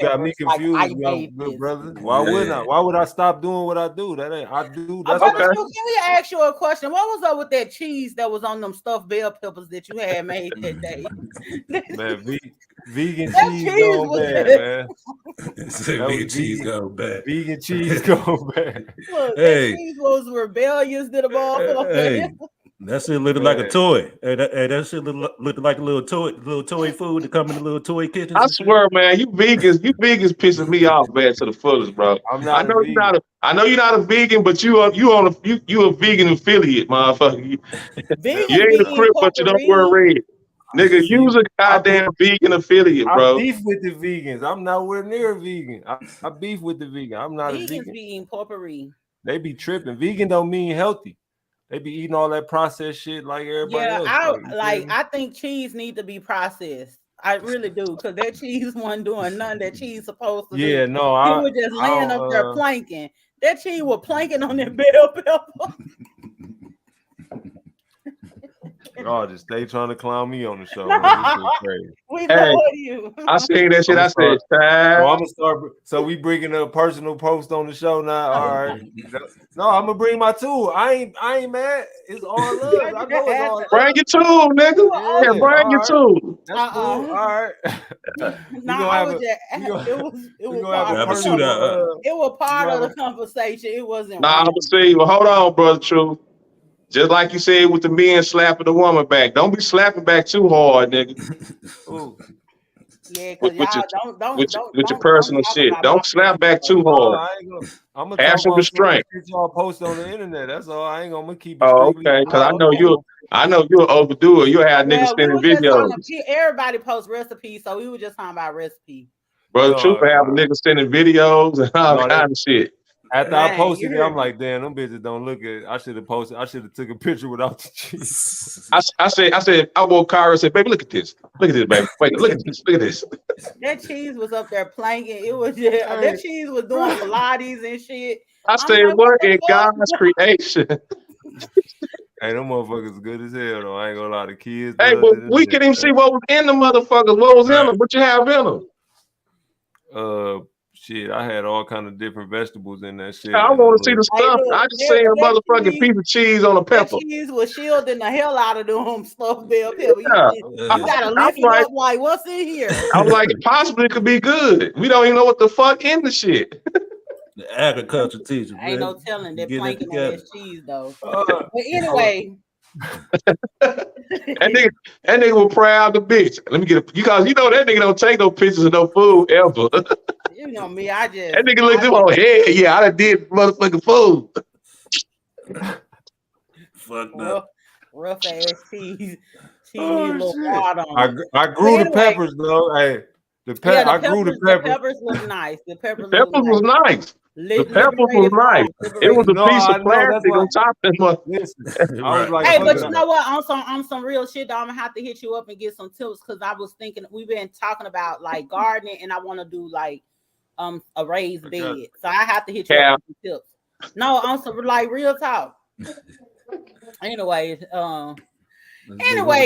got me confused, good brother. Why wouldn't I? Why would I stop doing what I do? I do. That's okay. Can we ask you a question? What was up with that cheese that was on them stuffed bell peppers that you had made that day? Man, vegan cheese go bad, man. Vegan cheese go bad. Vegan cheese go bad. Look, that cheese was rebellious to the ball. That shit looked like a toy. That shit looked like a little toy food to come in the little toy kitchens. I swear, man, you vegans pissing me off, man, to the fullest, bro. I'm not. I know you're not a vegan, but you a vegan affiliate, motherfucker. You ain't a crip, but you don't wear red. Nigga, use a goddamn vegan affiliate, bro. I beef with the vegans. I'm nowhere near a vegan. I beef with the vegan. I'm not vegans a vegan. Vegans be eating potpourri. They be tripping. Vegan don't mean healthy. They be eating all that processed shit like everybody else. I think cheese need to be processed. I really do, because that cheese wasn't doing nothing that cheese supposed to do. Yeah, no, he was just laying up there planking. That cheese was planking on that bell pepper. Y'all just stay trying to clown me on the show. We know you. I seen that shit. I said, I'm gonna start. So we bringing a personal post on the show now. All right. No, I'm gonna bring my tool. I ain't mad. It's all love. I know it's all love. Bring your tool, nigga. Yeah, bring your tool. That's cool. All right. It was part of the conversation. It wasn't. Nah, I'm gonna say, well, hold on, brother. True. Just like you said with the men slapping the woman back. Don't be slapping back too hard, nigga. Ooh. Yeah, because y'all don't your personal shit. Don't slap back too hard. I'm gonna have some restraint. Y'all post on the internet. That's all. I ain't gonna keep it. Oh, okay. Because I know you'll overdo it. You'll have niggas sending videos. Everybody posts recipes, so we were just talking about recipes. Brother Truth have a nigga sending videos and all kind of shit. After I posted it, I'm like, damn, them bitches don't look good. I should have posted. I should have took a picture without the cheese. I woke Kyra and said, baby, look at this. Look at this, baby. Wait, look at this. Look at this. That cheese was up there planking. It was just, that cheese was doing Pilates and shit. I said, like, what in God's creation? Hey, them motherfuckers good as hell, though. I ain't gonna lie to kids. Hey, but we couldn't even see what was in the motherfuckers. What was in them? What you have in them? Shit, I had all kind of different vegetables in that shit. I want to see the stuff. I just seen a motherfucking piece of cheese on a pepper. That cheese was shielding the hell out of them stuffed bell pepper. You gotta lift it up like, what's in here? I was like, possibly it could be good. We don't even know what the fuck in the shit. The agriculture teacher. Ain't no telling that planking on that cheese though. But anyway. that nigga was proud of the bitch. Let me get it because you know that nigga don't take no pictures of no food ever. You know me, I just that nigga looked at him on head. Yeah, I done did motherfucking food. Fucked up. Rough ass cheese. Need a little water on it. I grew the peppers though. Hey, I grew the peppers. The peppers look nice. The peppers was nice. The peppers was nice. It was a piece of plastic on top of it. I was like, hey, but you know what? On some real shit, though, I'm gonna have to hit you up and get some tips because I was thinking we've been talking about like gardening, and I want to do like a raised bed. So I have to hit you up with some tips. No, on some like real talk. Anyway,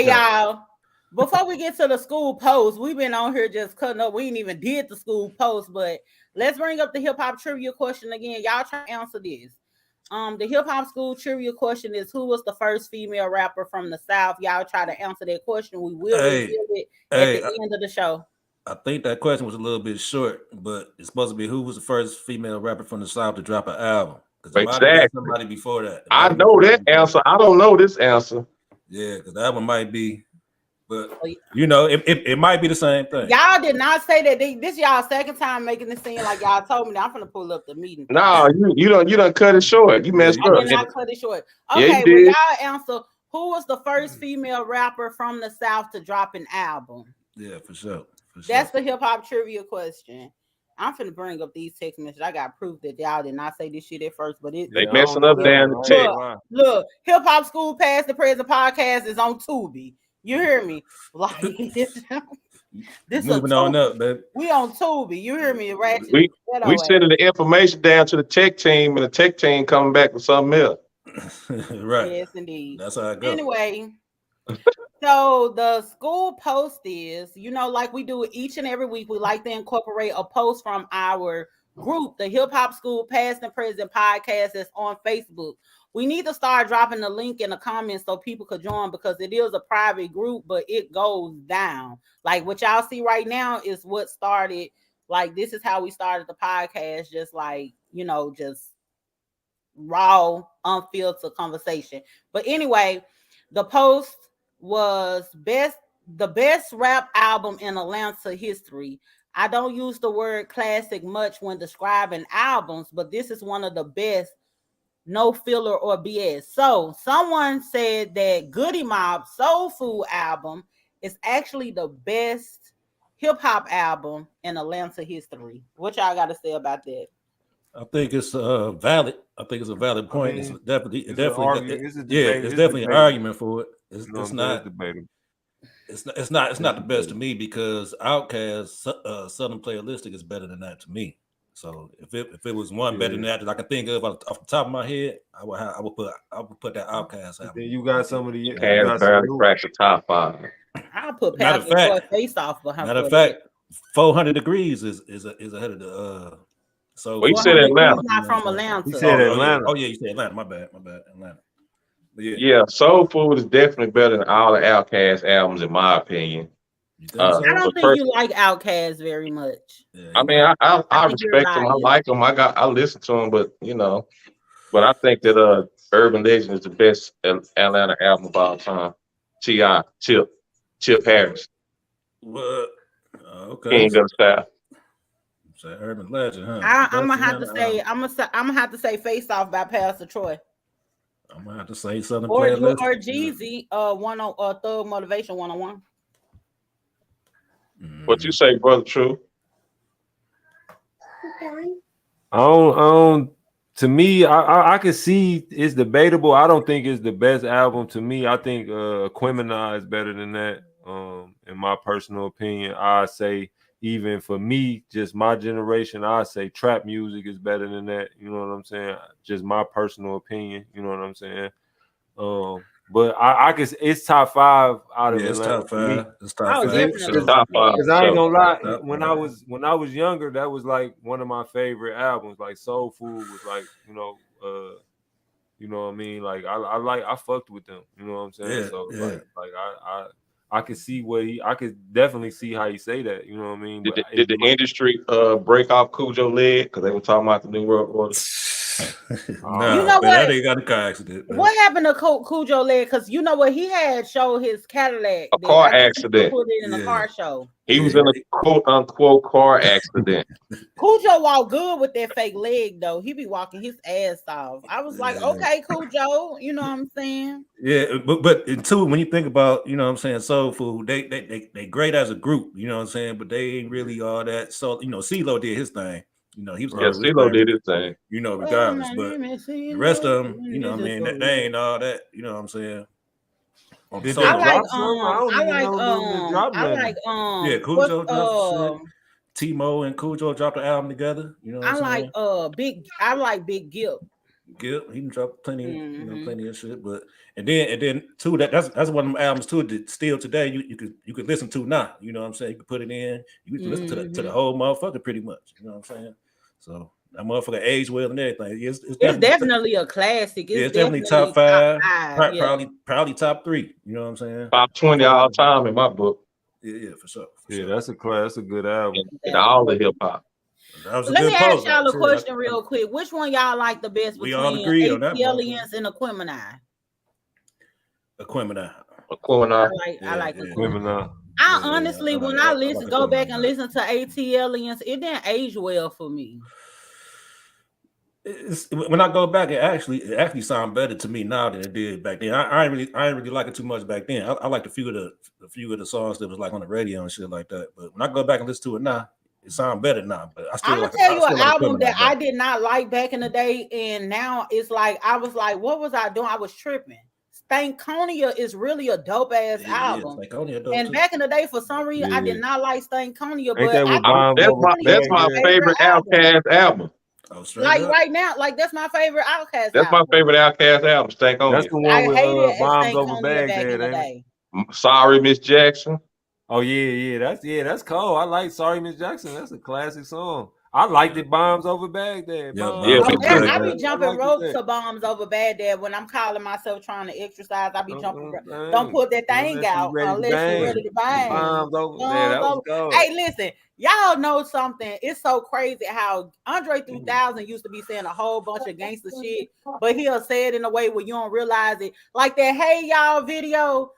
y'all. Before we get to the school post, we've been on here just cutting up. We ain't even did the school post, but let's bring up the hip hop trivia question again. Y'all try to answer this. The hip hop school trivia question is: who was the first female rapper from the South? Y'all try to answer that question. We will reveal it at the end of the show. I think that question was a little bit short, but it's supposed to be who was the first female rapper from the South to drop an album. Exactly. Somebody before that. I know that answer. I don't know this answer. Yeah, because that one might be. But you know, it might be the same thing. Y'all did not say that. This y'all second time making it seem like y'all told me. I'm gonna pull up the meeting. No, you don't cut it short. You messed up. I did not cut it short. Okay, well, y'all answer. Who was the first female rapper from the South to drop an album? Yeah, for sure. That's the hip hop trivia question. I'm finna bring up these text messages. I got proof that y'all did not say this shit at first, but they messing up down the text. Look, Hip Hop School Past the Present podcast is on Tubi. You hear me? Like this moving on up, baby. We on Tubi. You hear me? Ratchet. We sending the information down to the tech team, and the tech team coming back with something else. Right. Yes, indeed. That's how it goes. Anyway, so the school post is, you know, like we do each and every week, we like to incorporate a post from our group, the Hip Hop School Past and Present podcast that's on Facebook. We need to start dropping the link in the comments so people could join because it is a private group, but it goes down. Like what y'all see right now is what started. Like this is how we started the podcast, just like, you know, just raw, unfiltered conversation. But anyway, The Post was the best rap album in Atlanta history. I don't use the word classic much when describing albums, but this is one of the best, no filler or BS. So someone said that Goody Mob Soul Food album is actually the best hip hop album in Atlanta history. What y'all got to say about that? I think it's valid. I think it's a valid point. It's definitely an argument for it. It's not debatable. It's not the best to me because Outkast Southern Playalistic is better than that to me. So if it was one better than that I can think of off the top of my head, I would put that Outkast album. Then you got some of the barely cracked the top 5. I'll put Pastor Face off behind. Matter of fact, 400 Degrees is ahead of the so you said Atlanta. Not from Atlanta. You said Atlanta. Oh yeah, you said Atlanta. My bad, Atlanta. Yeah, Soul Food is definitely better than all the Outkast albums, in my opinion. I don't think you like Outkast very much. I mean, I respect them. I like them. I listen to them, but but I think that Urban Legend is the best Atlanta album of all time. T.I., Chip Harris. What? Okay. King of the South. Say Urban Legend, huh? I'm gonna have to say Face Off by Pastor Troy. I'm gonna have to say Southern or Jeezy, Thug Motivation 101. What you say, Brother True? I don't. To me, I can see it's debatable. I don't think it's the best album to me. I think Aquemini is better than that. In my personal opinion, I say even for me, just my generation, I say trap music is better than that. You know what I'm saying? Just my personal opinion. You know what I'm saying? But I can. It's top 5 out of it's Atlanta top 5. It's top 5. Definitely. Top 5. Because I ain't gonna lie, when I was younger, that was like one of my favorite albums. Like Soul Food was like, you know what I mean? Like I fucked with them. You know what I'm saying? Yeah, so like I could see I could definitely see how you say that. You know what I mean? Did the industry break off Cujo leg because they were talking about the New World Order? Nah, you know what? That ain't got a car accident. Man. What happened to Cujo leg? Because you know what, he had showed his Cadillac. A car accident. Put it in a car show. He was in a quote unquote car accident. Cujo walked good with that fake leg though. He be walking his ass off. I was like, okay, Cujo, you know what I'm saying? Yeah, but too, when you think about, you know what I'm saying, Soul Food, they great as a group, you know what I'm saying, but they ain't really all that. So CeeLo did his thing. You know, he was CeeLo did his thing. You know, regardless, but the rest of them, you know what I mean, they ain't all that, you know what I'm saying. Cujo dropped Timo and Cujo dropped the album together. You know what I'm saying? I like Big Gil. Gil, he dropped plenty, plenty of shit. But and then too, that's one of them albums too that still today you could listen to now. You know what I'm saying? You can put it in, you can listen to the whole motherfucker pretty much. You know what I'm saying? So that motherfucker aged well and everything. It's definitely a classic. It's definitely top 5. Probably top 3. You know what I'm saying? Top 20 all time in my book. Yeah, for sure. That's a good album. And all the hip hop. Let me ask y'all a question real quick. Which one y'all like the best between Aliens and Aquemini? Aquemini. I like Aquemini. I honestly, when I go back and listen to ATLians, it didn't age well for me. When I go back, it actually sounds better to me now than it did back then. I ain't really like it too much back then. I liked a few of the songs that was like on the radio and shit like that. But when I go back and listen to it now, it sounds better now. But I'm gonna tell you an album that I did not like back in the day, and now it's like I was like, what was I doing? I was tripping. Stankonia is really a dope ass album. And back in the day, for some reason, I did not like Stankonia, but that's my favorite Outkast album. Like right now, like that's my favorite Outkast. That's my favorite Outkast album, Stankonia. That's the one with Bombs Over Baghdad, ain't it? Sorry, Miss Jackson. Oh yeah, that's cold. I like Sorry Miss Jackson. That's a classic song. I liked it. Bombs over Baghdad. Yeah, Bombs. Yeah, Oh, me that, too. I be jumping like ropes that. to bombs over Baghdad when I'm calling myself trying to exercise. I be jumping. Dang. Don't put that thing Unless you out ready to unless you're bang. ready to bang. Bombs over there. Bombs That was over. gold. Hey, listen, y'all know something? It's so crazy how Andre 3000 used to be saying a whole bunch of gangster shit, but he'll say it in a way where you don't realize it. Like that "Hey Y'all" video.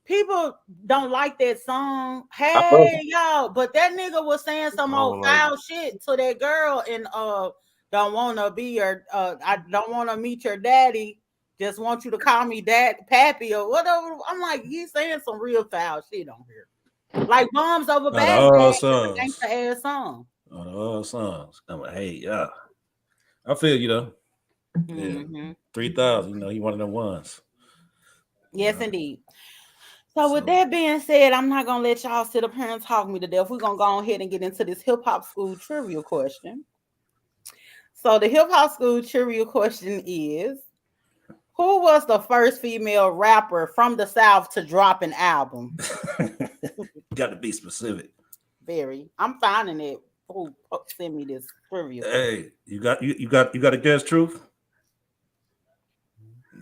People don't like that song. Hey y'all, but that nigga was saying some old foul shit to that girl and don't wanna be your I don't wanna meet your daddy. Just want you to call me dad, pappy, or whatever. I'm like, he's saying some real foul shit on here. Like Bombs Over Baghdad, gangsta ass song. All songs. I'm like, hey, yeah. I feel you though. Yeah. 3000, you know, he one of them ones. Yes, indeed. So with that being said, I'm not gonna let y'all sit up here and talk me to death. We're gonna go ahead and get into this hip hop school trivia question. So the hip hop school trivia question is: who was the first female rapper from the South to drop an album? Got to be specific. Very. I'm finding it. Who send me this trivia? Hey, you got a guess, Truth?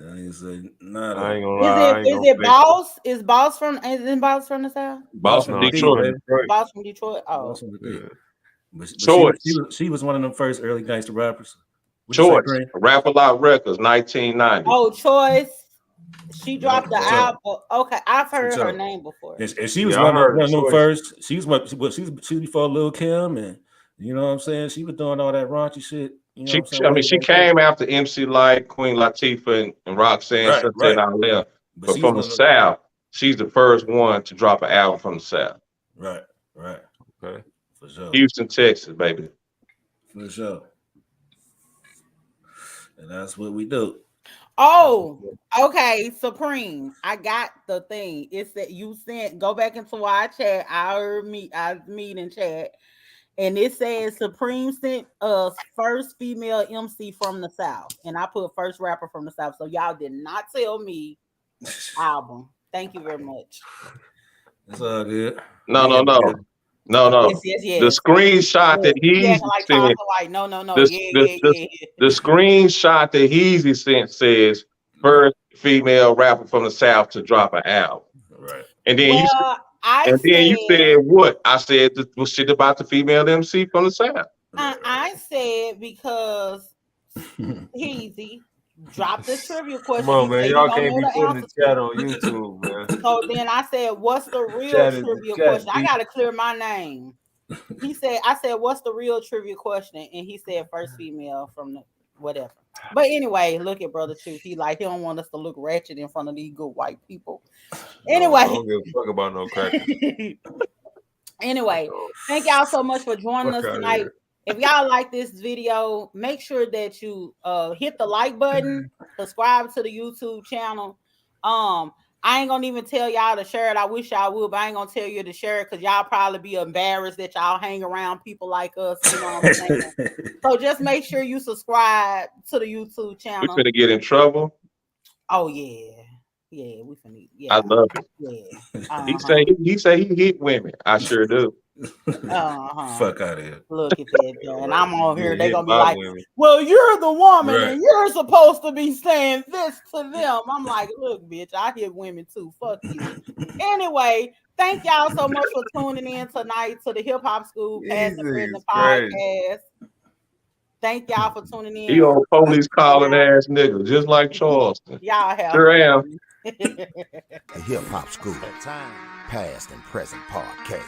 I ain't gonna lie. Is it Boss? Is Boss from the South? Boss from Detroit. Boss from Detroit. Oh, but she was one of them first early gangster rappers. Choice, Rap A Lot Records, 1990. Oh, Choice. She dropped the album. Okay, I've heard her name before. And she was one of them first. She was before Lil Kim, and you know what I'm saying. She was doing all that raunchy shit. You know she came after MC Light, Queen Latifah, and Roxanne. Right. But from the South, she's the first one to drop an album from the South. Right. Okay. For sure. Houston, Texas, baby. For sure. And that's what we do. Oh, okay. Supreme. I got the thing. It's that you sent. Go back into our chat. I meet in chat. And it says Supreme sent us first female MC from the South. And I put first rapper from the South. So y'all did not tell me album. Thank you very much. It's all good. No. Yes. The screenshot that Heezy sent. The screenshot that Heezy sent says first female rapper from the South to drop an album. Right. And then you said what? I said was shit about the female MC from the South. I said because Heezy dropped the trivia question. Come on, man. Y'all can't be putting the chat on YouTube, man. So then I said, what's the real trivia question? I gotta clear my name. I said, what's the real trivia question? And he said first female from the whatever. But anyway, look at Brother Truth. He don't want us to look ratchet in front of these good white people. Anyway, I don't give a fuck about no crackers. Anyway, thank y'all so much for joining us tonight. If y'all like this video, make sure that you hit the like button, subscribe to the YouTube channel. I ain't gonna even tell y'all to share it. I wish y'all would, but I ain't gonna tell you to share it because y'all probably be embarrassed that y'all hang around people like us. You know what I'm saying? So just make sure you subscribe to the YouTube channel. We finna get in trouble. Oh yeah, we finna. Yeah, I love it. Yeah, he say he hit women. I sure do. Fuck out of here. Look at that, and I'm on here. They're gonna be like, well, you're the woman, and you're supposed to be saying this to them. I'm like, look, bitch, I hit women too. Fuck you. Anyway, thank y'all so much for tuning in tonight to the Hip Hop School Past and Present podcast. Thank y'all for tuning in. He old police calling ass nigga, just like Charleston. Y'all have sure am. A Hip Hop School Past and Present podcast.